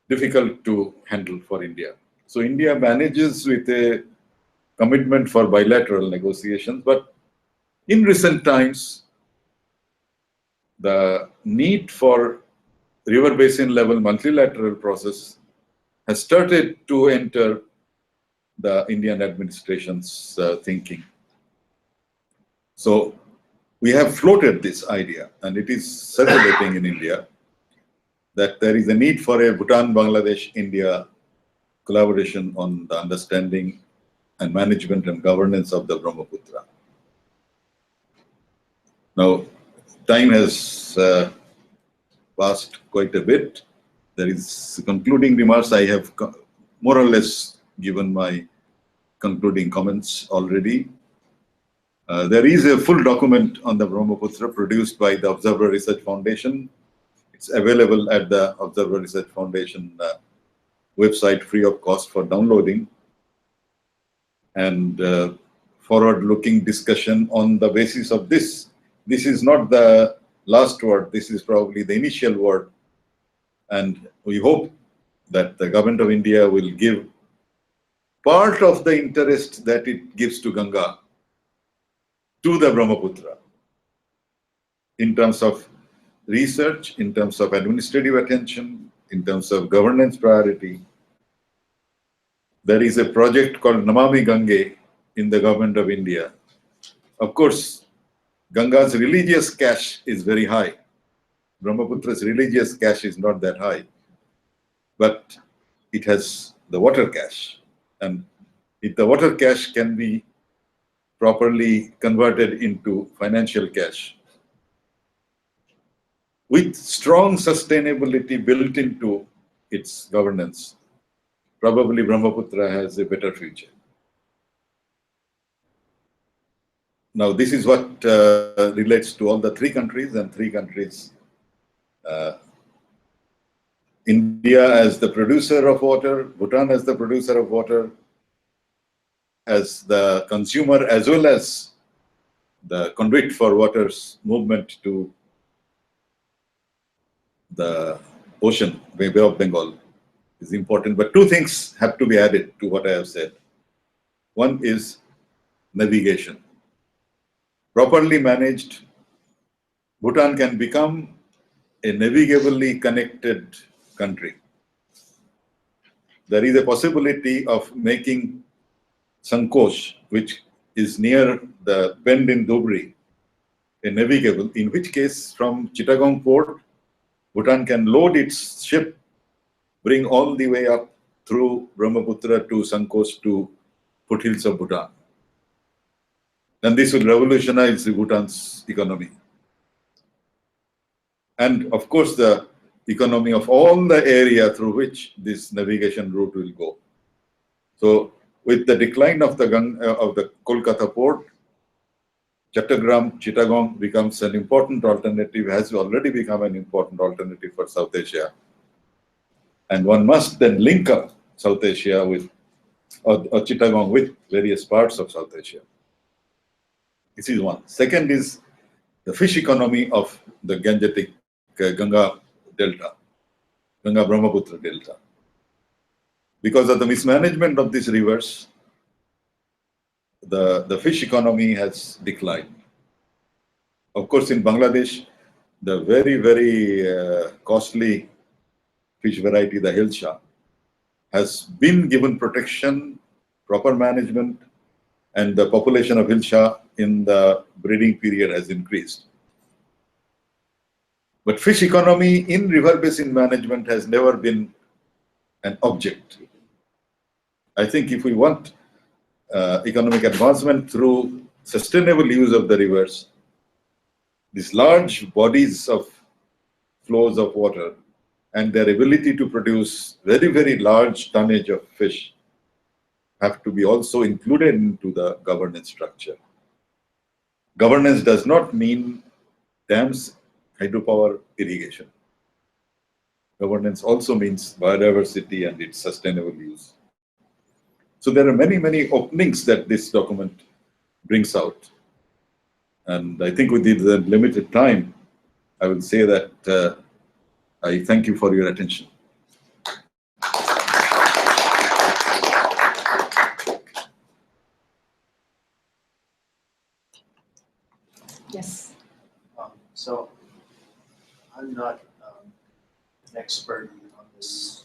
difficult to handle for India. So India manages with a commitment for bilateral negotiations, but in recent times, the need for river basin level multilateral process has started to enter the Indian administration's thinking. So we have floated this idea, and it is circulating in India, that there is a need for a Bhutan, Bangladesh, India collaboration on the understanding and management and governance of the Brahmaputra. Now, time has passed quite a bit. There is concluding remarks. I have more or less given my concluding comments already. There is a full document on the Brahmaputra produced by the Observer Research Foundation. It's available at the Observer Research Foundation website free of cost for downloading. And forward-looking discussion on the basis of this. This is not the last word. This is probably the initial word. And we hope that the government of India will give part of the interest that it gives to Ganga to the Brahmaputra in terms of research, in terms of administrative attention, in terms of governance priority. There is a project called Namami Gange in the government of India. Of course, Ganga's religious cache is very high. Brahmaputra's religious cache is not that high, but it has the water cache. And if the water cache can be properly converted into financial cache, with strong sustainability built into its governance, probably Brahmaputra has a better future. Now, this is what relates to all the three countries, and three countries. India as the producer of water, Bhutan as the producer of water, as the consumer, as well as the conduit for water's movement to the ocean, Bay of Bengal, is important. But two things have to be added to what I have said. One is navigation. Properly managed, Bhutan can become a navigably connected country. There is a possibility of making Sankosh, which is near the bend in Dhubri, a navigable, in which case from Chittagong port, Bhutan can load its ship, bring all the way up through Brahmaputra to Sankosh to foothills of Bhutan. And this will revolutionize Bhutan's economy. And of course, the economy of all the area through which this navigation route will go. So, with the decline of the Kolkata port, Chittagong becomes an important alternative, has already become an important alternative for South Asia. And one must then link up South Asia with, or Chittagong with various parts of South Asia. This is one. Second is the fish economy of the Gangetic Ganga Delta, Ganga Brahmaputra Delta. Because of the mismanagement of these rivers, the fish economy has declined. Of course, in Bangladesh, the very, very costly fish variety, the Hilsha, has been given protection, proper management, and the population of Hilsha in the breeding period has increased. But fish economy in river basin management has never been an object. I think if we want economic advancement through sustainable use of the rivers, these large bodies of flows of water and their ability to produce very, very large tonnage of fish have to be also included into the governance structure. Governance does not mean dams, hydropower, irrigation. Governance also means biodiversity and its sustainable use. So there are many, many openings that this document brings out. And I think with the limited time, I will say that I thank you for your attention. Yes. So I'm not an expert on this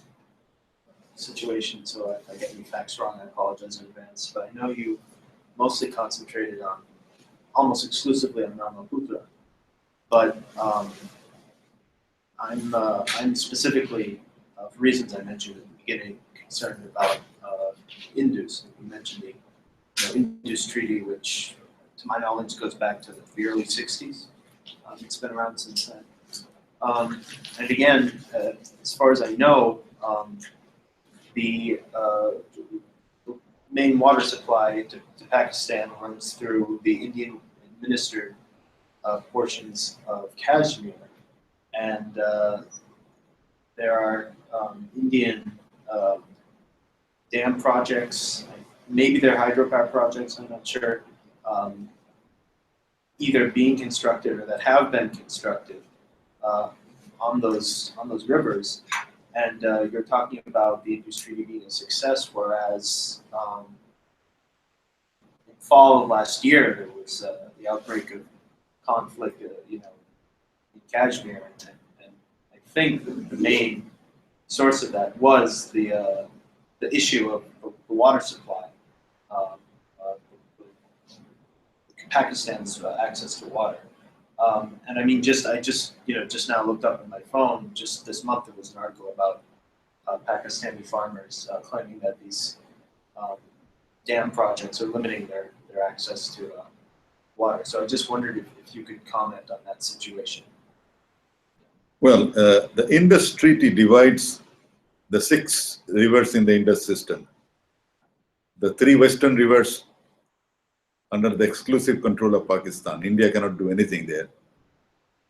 situation, so if I get any facts wrong, I apologize in advance. But I know you mostly concentrated on, almost exclusively on Brahmaputra. But I'm specifically, for reasons I mentioned at the beginning, concerned about Indus. You mentioned the Indus Treaty, which, to my knowledge, goes back to the early '60s. It's been around since then. And again, as far as I know, the main water supply to Pakistan runs through the Indian administered portions of Kashmir. And there are Indian dam projects, maybe they're hydropower projects, I'm not sure, either being constructed or that have been constructed on those rivers, and you're talking about the Indus Treaty being a success, whereas in fall of last year there was the outbreak of conflict, in Kashmir, and I think the main source of that was the issue of the water supply, Pakistan's access to water. And I mean, I just now looked up on my phone, just this month there was an article about Pakistani farmers claiming that these dam projects are limiting their access to water. So I just wondered if you could comment on that situation. Well, the Indus Treaty divides the 6 rivers in the Indus system. The 3 western rivers under the exclusive control of Pakistan. India cannot do anything there.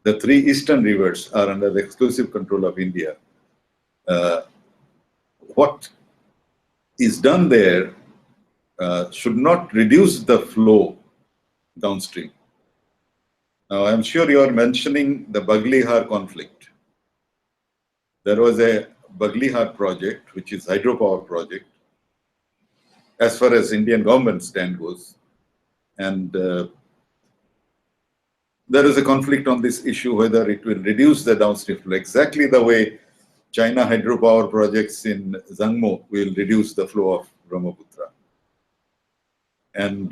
The 3 eastern rivers are under the exclusive control of India. What is done there should not reduce the flow downstream. Now, I'm sure you are mentioning the Baglihar conflict. There was a Baglihar project, which is hydropower project, as far as Indian government stand goes. And there is a conflict on this issue, whether it will reduce the downstream flow, exactly the way China hydropower projects in Zangmo will reduce the flow of Brahmaputra. And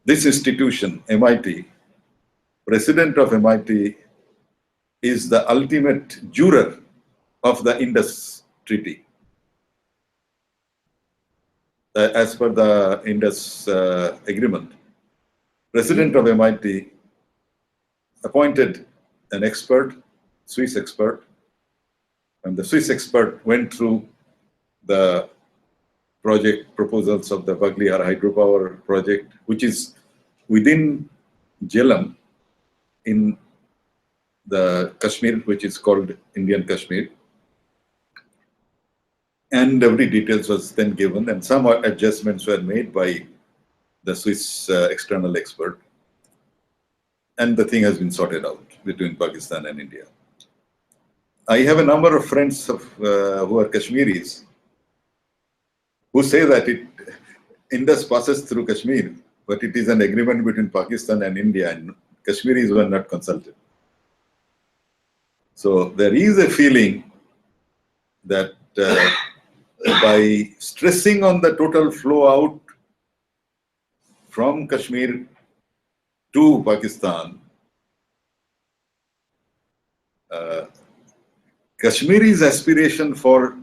this institution, MIT, president of MIT is the ultimate juror of the Indus Treaty. As per the Indus agreement, president of MIT appointed an expert, Swiss expert, and the Swiss expert went through the project proposals of the Baglihar hydropower project, which is within Jhelum in the Kashmir, which is called Indian Kashmir. And every details was then given, and some adjustments were made by the Swiss external expert. And the thing has been sorted out between Pakistan and India. I have a number of friends who are Kashmiris who say that Indus passes through Kashmir, but it is an agreement between Pakistan and India, and Kashmiris were not consulted. So there is a feeling that by stressing on the total flow out from Kashmir to Pakistan, Kashmiri's aspiration for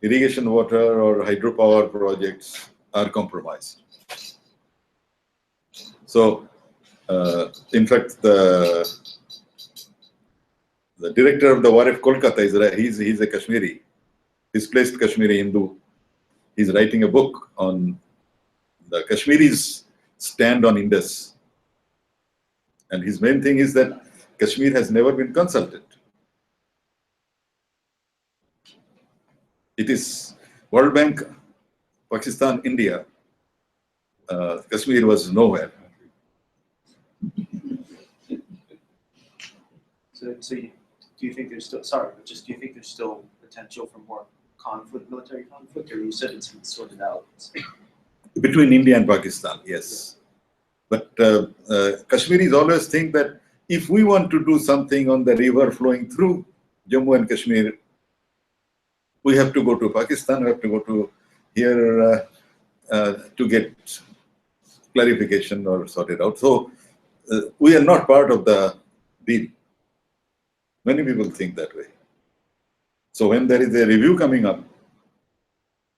irrigation water or hydropower projects are compromised. So, in fact, the director of the WARF Kolkata, he's a Kashmiri, displaced Kashmiri Hindu. He's writing a book on the Kashmiris' stand on Indus. And his main thing is that Kashmir has never been consulted. It is World Bank, Pakistan, India. Kashmir was nowhere. So do you think there's still, do you think there's still potential for more conflict, military conflict, or you said it's been sorted out? Between India and Pakistan, yes. But Kashmiris always think that if we want to do something on the river flowing through Jammu and Kashmir, we have to go to Pakistan, we have to go to here to get clarification or sort it out. So we are not part of the deal. Many people think that way. So when there is a review coming up,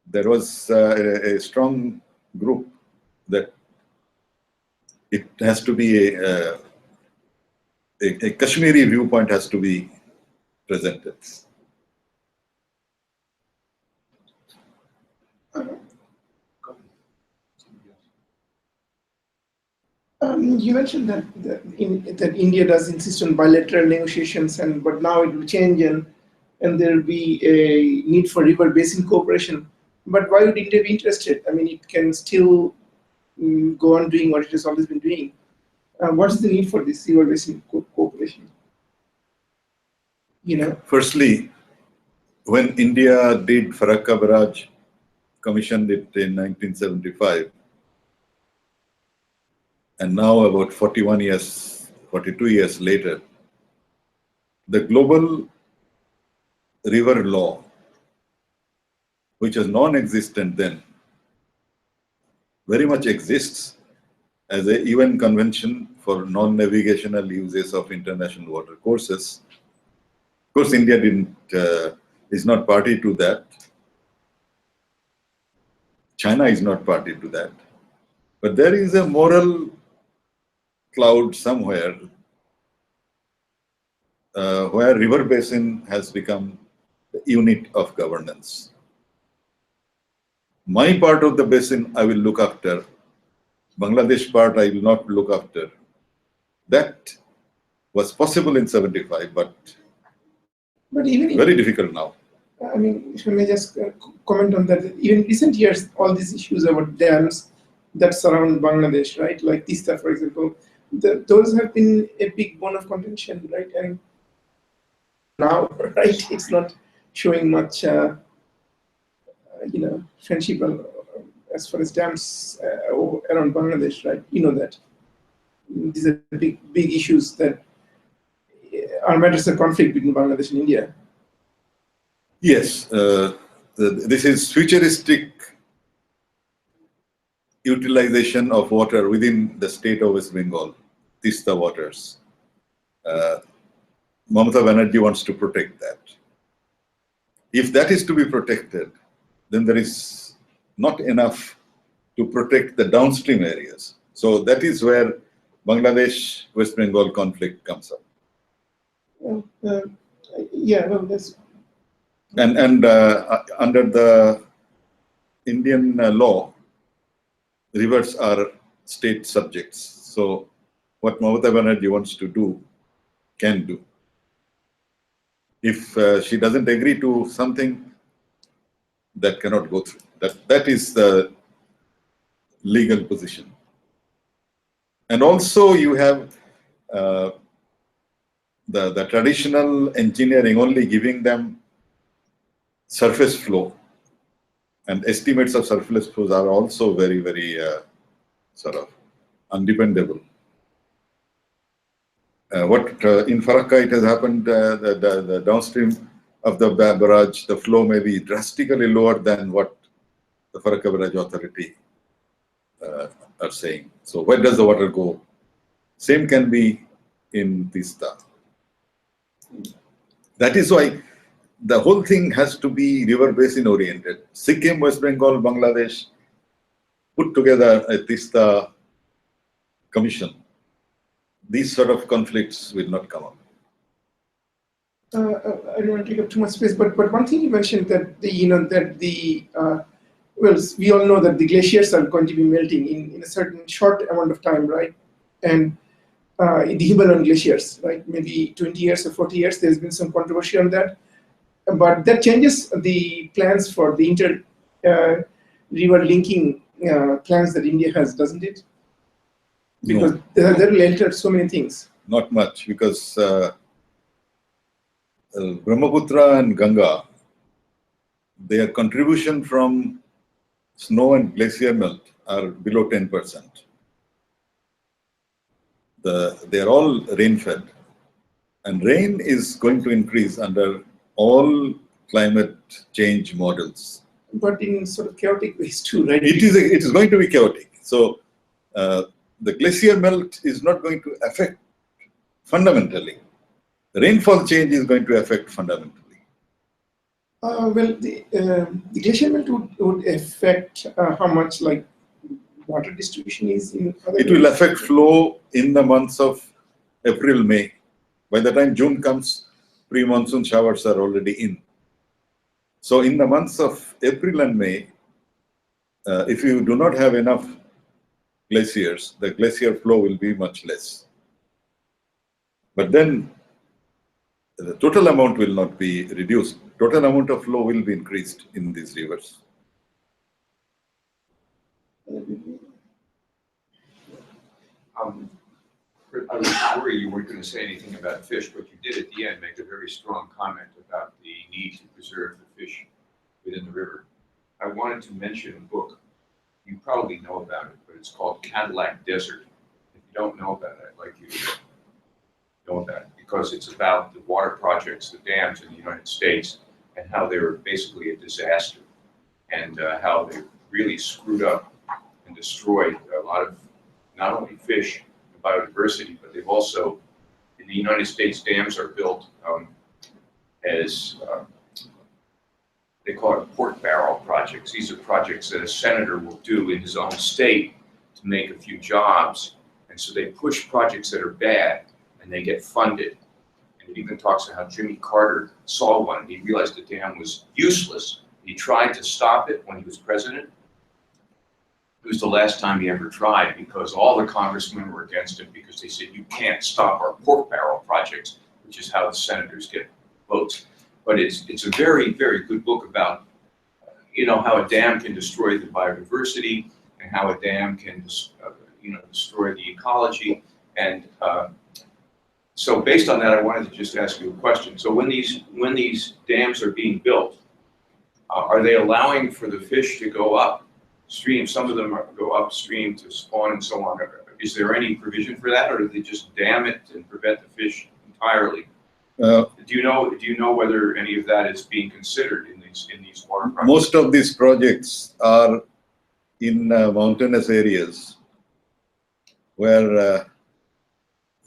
there was a strong group that it has to be a Kashmiri viewpoint has to be presented. You mentioned that India does insist on bilateral negotiations, but now it will change and there will be a need for river basin cooperation. But why would India be interested? I mean, it can still go on doing what it has always been doing. What is the need for this river basin cooperation? You know, Firstly, when India did Farakka Barrage, commissioned it in 1975, and now about 41 years, 42 years later, the global river law, which was non-existent then, very much exists as a UN convention for non-navigational uses of international water courses. Of course, India is not party to that. China is not party to that. But there is a moral cloud somewhere where river basin has become the unit of governance. My part of the basin I will look after. Bangladesh part I will not look after. That was possible in 75, but even very difficult now. I mean, if I may just comment on that, even in recent years, all these issues about dams that surround Bangladesh, right, like Tista, for example, those have been a big bone of contention, right? And now, right, it's not showing much, you know, friendship as far as dams around Bangladesh, right? You know that these are big issues that are matters of conflict between Bangladesh and India. Yes, this is futuristic utilization of water within the state of West Bengal, Tista waters. Mamata Banerjee wants to protect that. If that is to be protected, then there is not enough to protect the downstream areas. So that is where Bangladesh-West Bengal conflict comes up. Yeah, well, that's... And under the Indian law, rivers are state subjects. So what Mamata Banerjee wants to do, can do. If she doesn't agree to something, that cannot go through. That is the legal position. And also you have the traditional engineering only giving them surface flow, and estimates of surface flows are also very, very sort of undependable. In Farakka it has happened, the downstream of the barrage, the flow may be drastically lower than what the Farakka Barrage Authority are saying. So where does the water go? Same can be in Tista. That is why the whole thing has to be river basin oriented. Sikkim, West Bengal, Bangladesh put together a Tista commission. These sort of conflicts will not come up. I don't want to take up too much space, but one thing you mentioned that well, we all know that the glaciers are going to be melting in a certain short amount of time, right? And the Himmelen glaciers, right? Maybe 20 years or 40 years, there's been some controversy on that. But that changes the plans for the inter-river linking plans that India has, doesn't it? Because they're related to so many things. Not much, because Brahmaputra and Ganga, their contribution from snow and glacier melt are below 10%. They are all rain-fed, and rain is going to increase under all climate change models. But in sort of chaotic ways too, right? It is going to be chaotic. So the glacier melt is not going to affect fundamentally. The rainfall change is going to affect fundamentally. Well, the glacier melt would affect how much like water distribution is in other It will affect flow in the months of April, May. By the time June comes, pre-monsoon showers are already in. So in the months of April and May, if you do not have enough glaciers, the glacier flow will be much less. But then the total amount will not be reduced. Total amount of flow will be increased in these rivers. I was worried you weren't going to say anything about fish, but you did at the end make a very strong comment about the need to preserve the fish within the river. I wanted to mention a book. You probably know about it, but it's called Cadillac Desert. If you don't know about it, I'd like you to know about it because it's about the water projects, the dams in the United States, and how they were basically a disaster, and how they really screwed up and destroyed a lot of not only fish and biodiversity, but they've also, in the United States, dams are built as they call it pork barrel projects. These are projects that a senator will do in his own state to make a few jobs. And so they push projects that are bad and they get funded. And it even talks about how Jimmy Carter saw one and he realized the dam was useless. He tried to stop it when he was president. It was the last time he ever tried because all the congressmen were against him because they said, you can't stop our pork barrel projects, which is how the senators get votes. But it's a very, very good book about, how a dam can destroy the biodiversity and how a dam can, destroy the ecology. And so based on that, I wanted to just ask you a question. So when these dams are being built, are they allowing for the fish to go upstream? Some of them go upstream to spawn and so on. Is there any provision for that, or do they just dam it and prevent the fish entirely? Do you know whether any of that is being considered in these water projects? Most of these projects are in mountainous areas where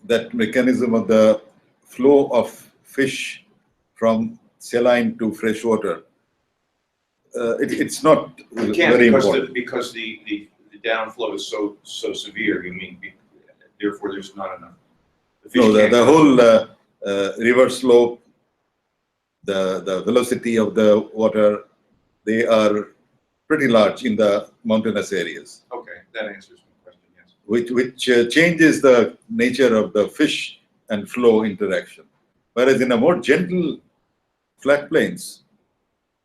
that mechanism of the flow of fish from saline to freshwater, it's not very important. Because the downflow is so severe. You mean therefore there's not enough. No, the whole river slope, the velocity of the water, they are pretty large in the mountainous areas. Okay, that answers my question, yes. Which changes the nature of the fish and flow interaction. Whereas in a more gentle flat plains,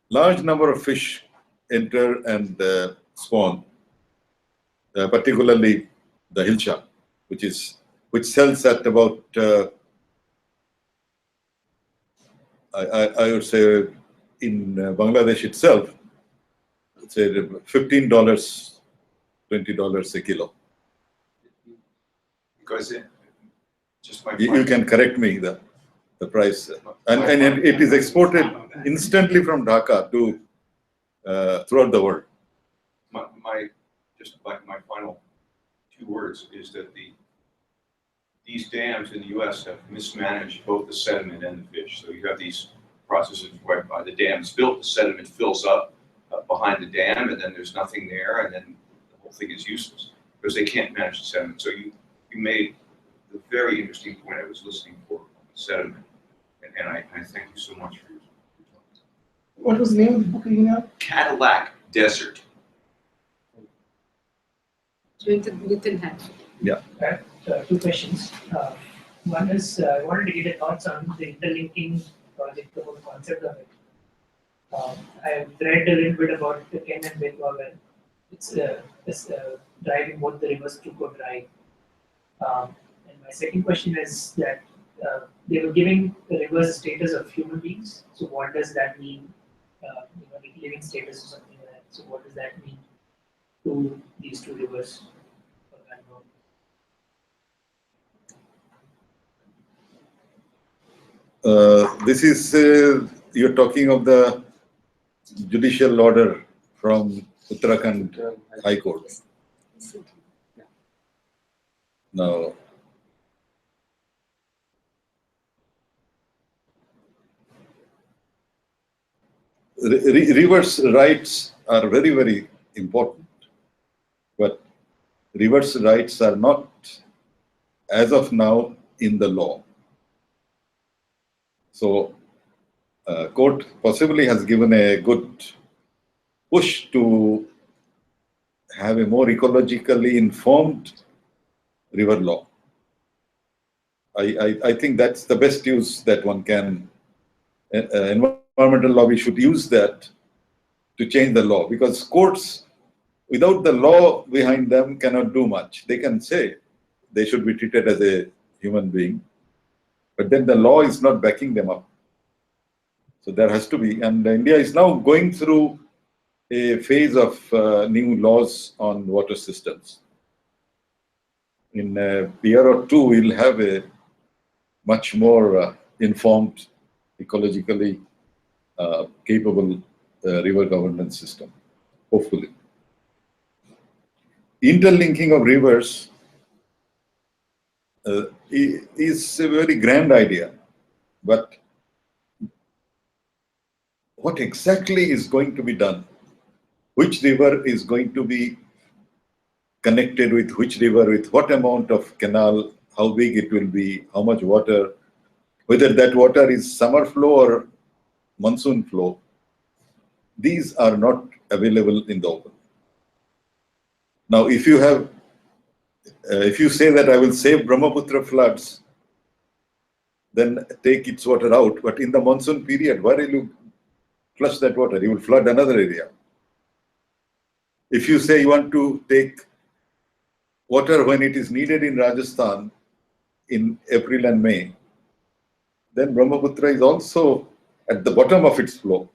large number of fish enter and spawn, particularly the hilcha, which sells at about I would say in Bangladesh itself, it's $15, $20 a kilo. Because you can correct me the price, and it is exported instantly from Dhaka to throughout the world. My final 2 words is that these dams in the U.S. have mismanaged both the sediment and the fish. So you have these processes whereby the dam is built, the sediment fills up behind the dam, and then there's nothing there, and then the whole thing is useless because they can't manage the sediment. So you made the very interesting point I was listening for on the sediment, and I thank you so much for your talk. What was the name of the book again? Cadillac Desert. Within hand. Yeah. 2 questions. One is I wanted to get your thoughts on the interlinking project, the whole concept of it. I've read a little bit about the Ken and Betwa well. It's driving both the rivers to go dry. And my second question is that they were giving the rivers a status of human beings. So what does that mean? Like living status or something like that. So what does that mean to these 2 rivers? This is, you're talking of the judicial order from Uttarakhand High Court. Now, rivers' rights are very, very important, but rivers' rights are not, as of now, in the law. So, court possibly has given a good push to have a more ecologically informed river law. I think that's the best use that one can. Environmental law, we should use that to change the law, because courts, without the law behind them, cannot do much. They can say they should be treated as a human being. But then the law is not backing them up. So there has to be, and India is now going through a phase of new laws on water systems. In a year or two, we'll have a much more informed, ecologically capable river governance system, hopefully. Interlinking of rivers is a very grand idea, but what exactly is going to be done? Which river is going to be connected with which river, with what amount of canal, how big it will be, how much water, whether that water is summer flow or monsoon flow, these are not available in the open. Now, if you have, if you say that I will save Brahmaputra floods, then take its water out. But in the monsoon period, where will you flush that water? You will flood another area. If you say you want to take water when it is needed in Rajasthan in April and May, then Brahmaputra is also at the bottom of its flow.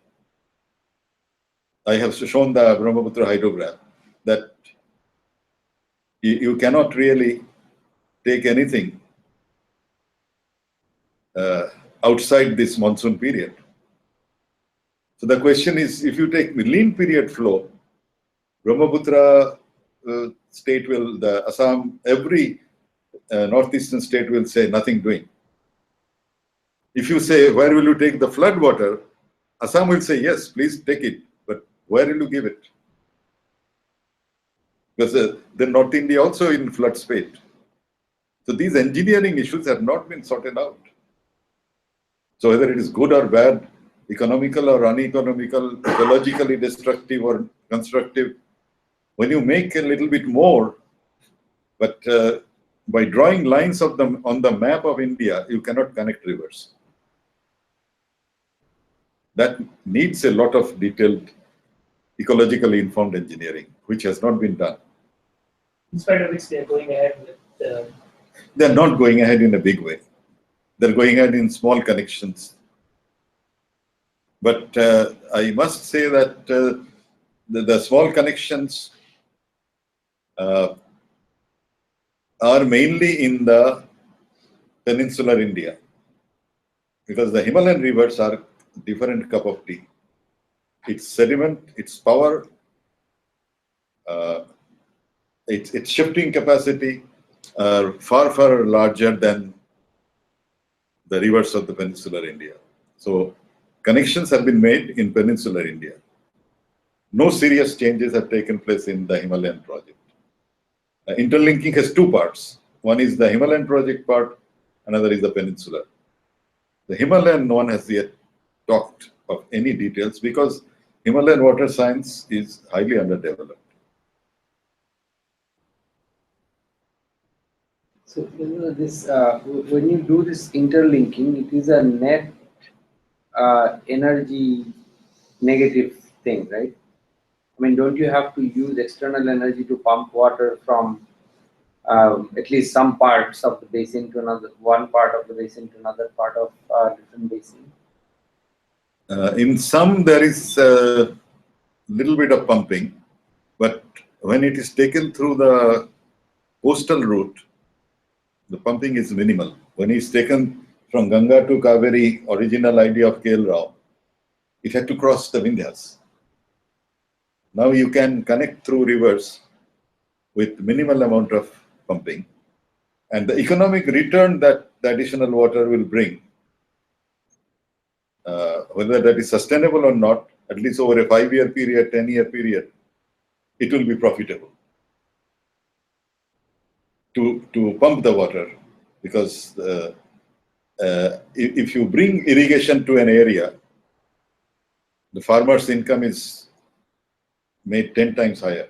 I have shown the Brahmaputra hydrograph that you cannot really take anything outside this monsoon period. So the question is, if you take the lean period flow, Brahmaputra state will, the Assam, every northeastern state will say nothing doing. If you say, where will you take the flood water? Assam will say, yes, please take it, but where will you give it? Because the North India also in flood state. So these engineering issues have not been sorted out. So whether it is good or bad, economical or uneconomical, ecologically destructive or constructive, when you make a little bit more, but by drawing lines of them on the map of India, you cannot connect rivers. That needs a lot of detailed, ecologically informed engineering, which has not been done. In spite of which they are going ahead with the... They're not going ahead in a big way. They're going ahead in small connections. But I must say that the small connections are mainly in the peninsular India, because the Himalayan rivers are a different cup of tea. Its sediment, its power, its shifting capacity are far, far larger than the rivers of the peninsular India. So connections have been made in peninsular India. No serious changes have taken place in the Himalayan project. Interlinking has two parts. One is the Himalayan project part, another is the peninsular. The Himalayan one has yet talked of any details because Himalayan water science is highly underdeveloped. So, this when you do this interlinking, it is a net energy negative thing, right? I mean, don't you have to use external energy to pump water from at least some parts of the basin to another, one part of the basin to another part of different basin? In some, there is a little bit of pumping, but when it is taken through the coastal route, the pumping is minimal. When it's taken from Ganga to Kaveri, original idea of KL Rao, it had to cross the Vindhyas. Now you can connect through rivers with minimal amount of pumping, and the economic return that the additional water will bring, whether that is sustainable or not, at least over a 5-year period, 10-year period, it will be profitable to pump the water, because if you bring irrigation to an area, the farmer's income is made 10 times higher.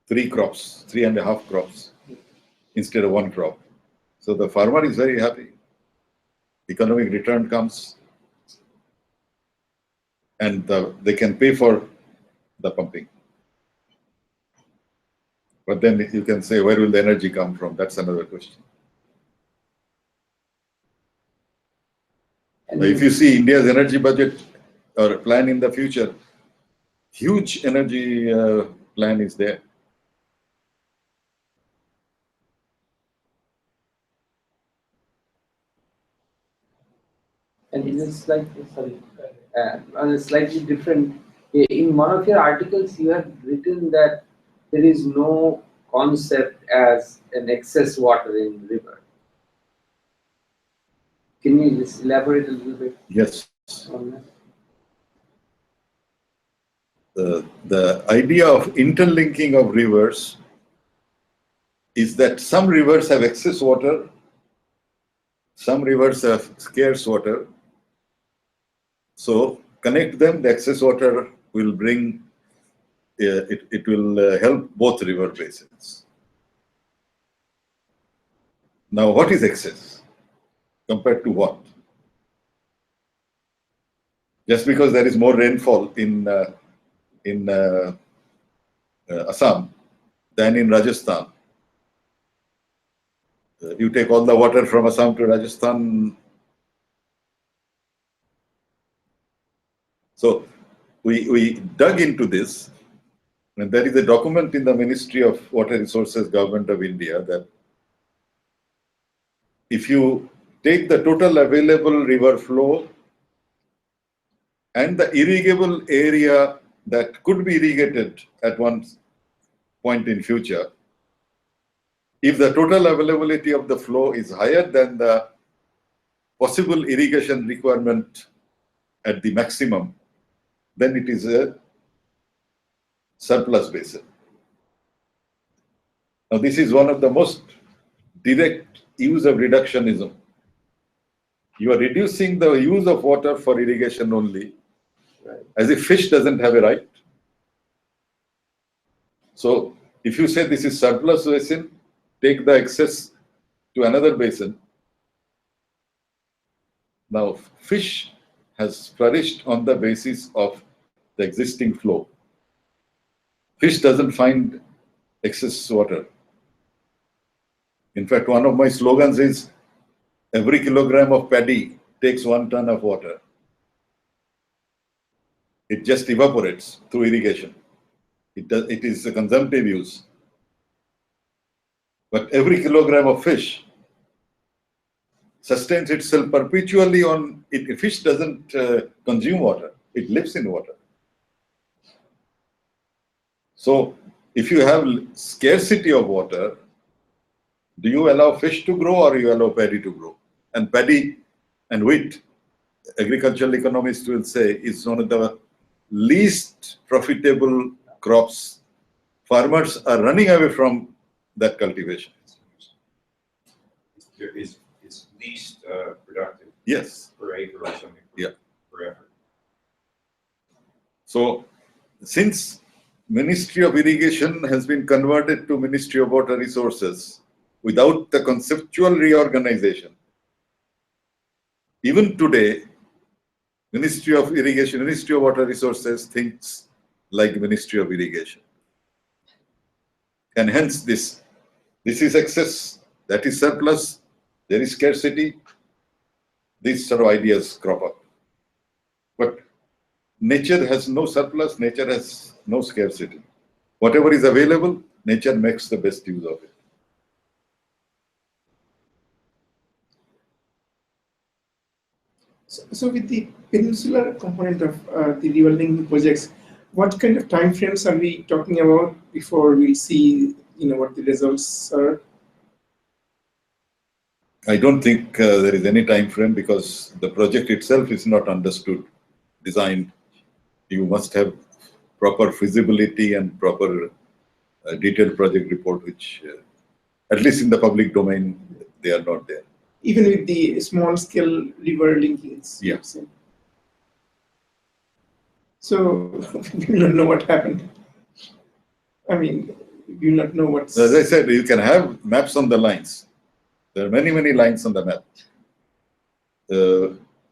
3 crops, 3.5 crops instead of 1 crop. So the farmer is very happy. Economic return comes, and they can pay for the pumping. But then you can say, where will the energy come from? That's another question. And If you see India's energy budget or plan in the future, huge energy plan is there. And it is slightly, sorry, on a slightly different. In one of your articles, you have written that there is no concept as an excess water in river. Can you just elaborate a little bit Yes. on that? The idea of interlinking of rivers is that some rivers have excess water, some rivers have scarce water. So connect them, the excess water will bring, it will help both river basins. Now, what is excess compared to what? Just because there is more rainfall in Assam than in Rajasthan, you take all the water from Assam to Rajasthan. So we dug into this, and there is a document in the Ministry of Water Resources, Government of India, that if you take the total available river flow and the irrigable area that could be irrigated at one point in future, if the total availability of the flow is higher than the possible irrigation requirement at the maximum, then it is a surplus basin. Now, this is one of the most direct use of reductionism. You are reducing the use of water for irrigation only, as if fish doesn't have a right. So, if you say this is surplus basin, take the excess to another basin. Now, fish has flourished on the basis of the existing flow. Fish doesn't find excess water. In fact, one of my slogans is, every kilogram of paddy takes 1 ton of water. It just evaporates through irrigation. It is a consumptive use. But every kilogram of fish sustains itself perpetually on it. Fish doesn't consume water, it lives in water. So, if you have scarcity of water, do you allow fish to grow or you allow paddy to grow? And paddy and wheat, agricultural economists will say, is one of the least profitable crops. Farmers are running away from that cultivation. It's least productive Yes. per acre or something per effort. So, since Ministry of Irrigation has been converted to Ministry of Water Resources without the conceptual reorganization, even today, Ministry of Irrigation, Ministry of Water Resources thinks like Ministry of Irrigation. And hence this is excess, that is surplus, there is scarcity, these sort of ideas crop up. But nature has no surplus, nature has no scarcity. Whatever is available, nature makes the best use of it. So with the peninsular component of the river linking projects, what kind of time frames are we talking about before we see, what the results are? I don't think there is any time frame, because the project itself is not understood, designed. You must have proper feasibility and proper detailed project report, which at least in the public domain, they are not there. Even with the small scale river linkings? Yeah. So we do not know what happened. I mean, we do not know what's... As I said, you can have maps on the lines. There are many, many lines on the map.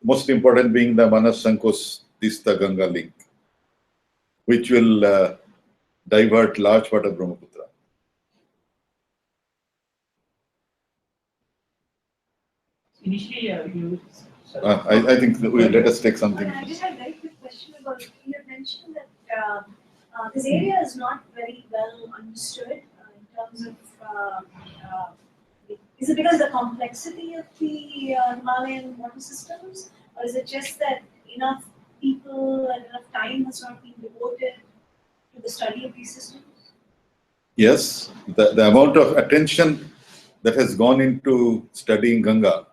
Most important being the Manas Sankos Tista Ganga link, which will divert large part of Brahmaputra. initially you. Sorry. I think that we'll let us take something. I just had a very quick question about, you had mentioned that this area is not very well understood in terms of, is it because of the complexity of the Himalayan water systems, or is it just that enough people and enough time has not been devoted to the study of these systems? Yes, the amount of attention that has gone into studying Ganga,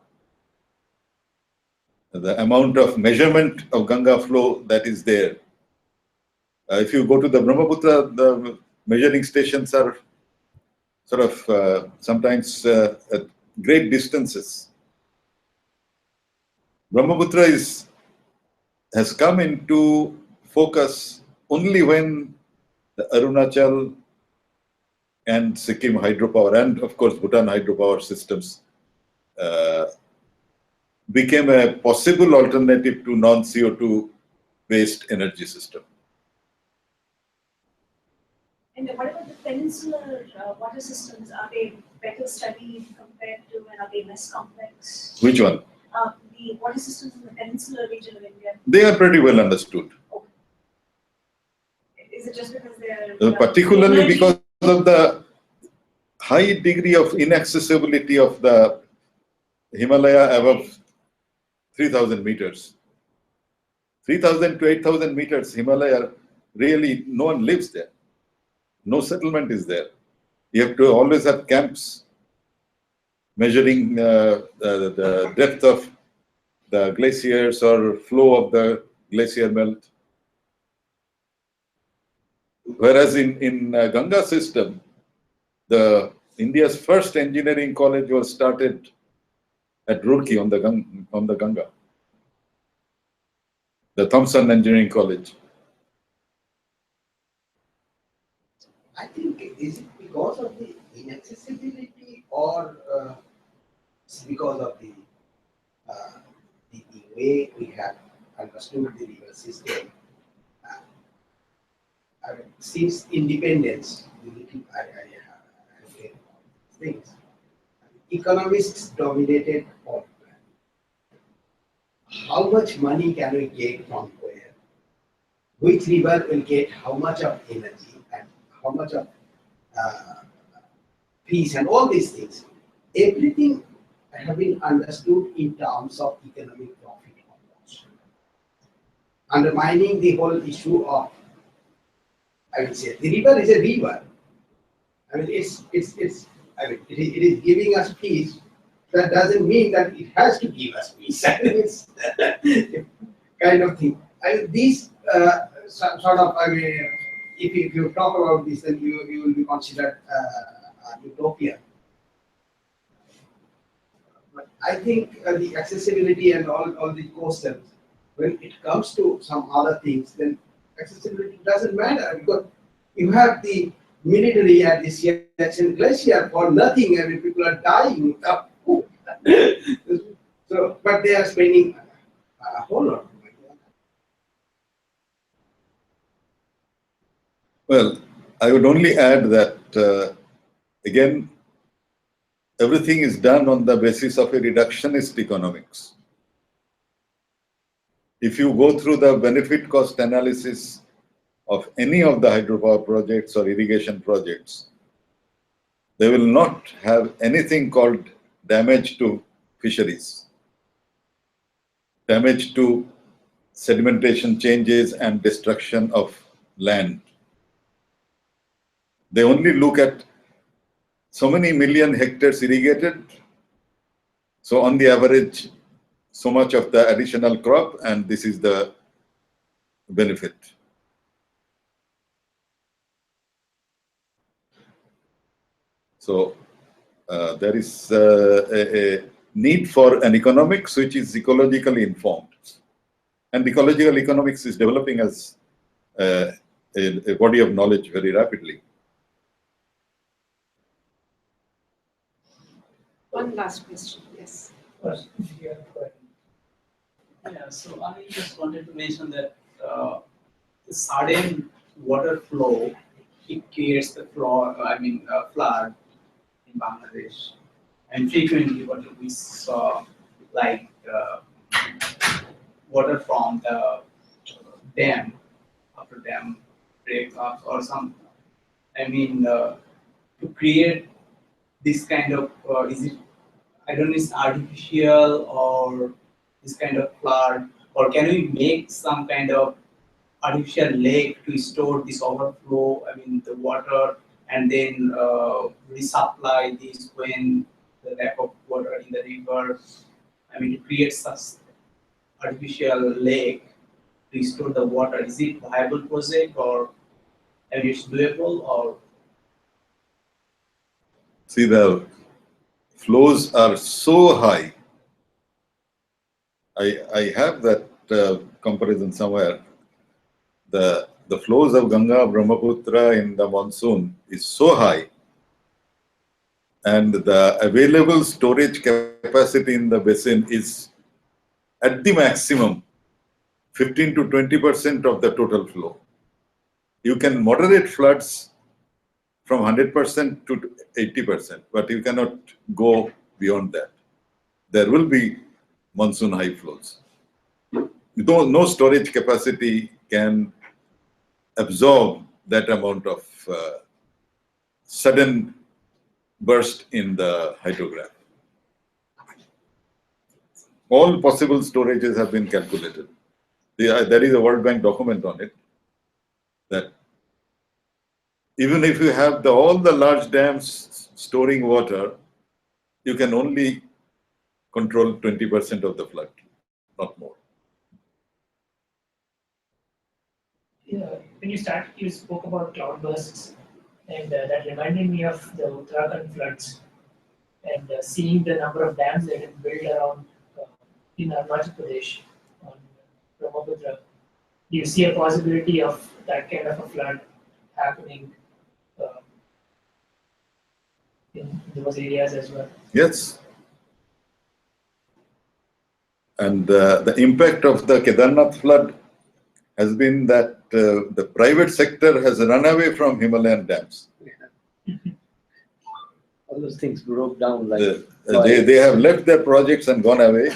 the amount of measurement of Ganga flow that is there. If you go to the Brahmaputra, the measuring stations are sort of sometimes at great distances. Brahmaputra has come into focus only when the Arunachal and Sikkim hydropower and of course Bhutan hydropower systems became a possible alternative to non-CO2 based energy system. And what about the peninsular water systems? Are they better studied compared to, and are they less complex? Which one? The water systems in the peninsular region of India. They are pretty well understood. Okay. Is it just because they're particularly energy? because of the high degree of inaccessibility of the Himalaya above 3,000 meters. 3,000 to 8,000 meters Himalaya, really no one lives there. No settlement is there. You have to always have camps measuring the depth of the glaciers or flow of the glacier melt. Whereas in Ganga system, India's first engineering college was started at Roorkee on the Ganga, the Thompson Engineering College. I think, is it because of the inaccessibility or it's because of the way we have understood the river system? I mean, since independence, I read things. Economists dominated all. How much money can we get from where? Which river will get how much of energy and how much of peace and all these things. Everything have been understood in terms of economic profit almost. Undermining the whole issue of, I would say, the river is a river. I mean, it is giving us peace. That doesn't mean that it has to give us peace. I mean, it's kind of thing. I mean, these sort of, I mean, if you talk about this, then you will be considered utopian. But I think the accessibility and all the coastals, when it comes to some other things, then accessibility doesn't matter because you have the military at the Siachen Glacier for nothing. I mean, people are dying without food. So, but they are spending a whole lot of money. Well, I would only add that, again, everything is done on the basis of a reductionist economics. If you go through the benefit cost analysis of any of the hydropower projects or irrigation projects, they will not have anything called damage to fisheries, damage to sedimentation changes and destruction of land. They only look at so many million hectares irrigated, so on the average, so much of the additional crop, and this is the benefit. So there is a need for an economics which is ecologically informed. And ecological economics is developing as a body of knowledge very rapidly. One last question, yes. First, yeah, go ahead. Yeah, so I just wanted to mention that the sudden water flow, it creates the flood in Bangladesh. And frequently what we saw like water from the dam after dam break up or some. I mean, to create this kind of is it? I don't know, it's artificial or this kind of flood, or can we make some kind of artificial lake to store this overflow? I mean, the water, and then resupply this when the lack of water in the river. I mean, to create such artificial lake to store the water. Is it a viable project, or I mean, it's doable, or? See, the flows are so high. I have that comparison somewhere. The flows of Ganga, Brahmaputra in the monsoon is so high, and the available storage capacity in the basin is at the maximum 15 to 20% of the total flow. You can moderate floods from 100% to 80%, but you cannot go beyond that. There will be monsoon high flows. No storage capacity can absorb that amount of sudden burst in the hydrograph. All possible storages have been calculated. There is a World Bank document on it, that even if you have all the large dams storing water, you can only control 20% of the flood, not more. Yeah, when you spoke about cloudbursts, and that reminded me of the Uttarakhand floods, and seeing the number of dams that have built around in Arunachal Pradesh on Brahmaputra. Do you see a possibility of that kind of a flood happening in those areas as well? Yes. And the impact of the Kedarnath flood has been that the private sector has run away from Himalayan dams. All those things broke down like they have left their projects and gone away.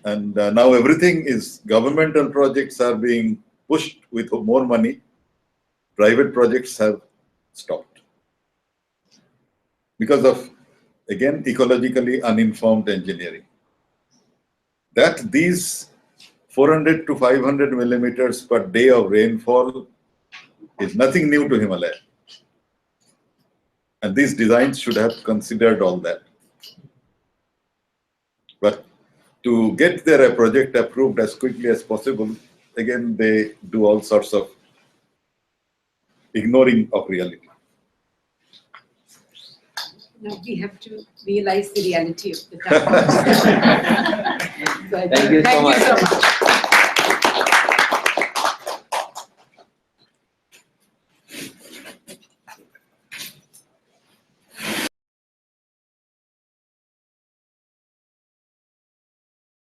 And now everything is, governmental projects are being pushed with more money. Private projects have stopped because of, again, ecologically uninformed engineering. That these 400 to 500 millimeters per day of rainfall is nothing new to Himalaya. And these designs should have considered all that. But to get their project approved as quickly as possible, again, they do all sorts of ignoring of reality. Now we have to realize the reality of the time. Thank you so much.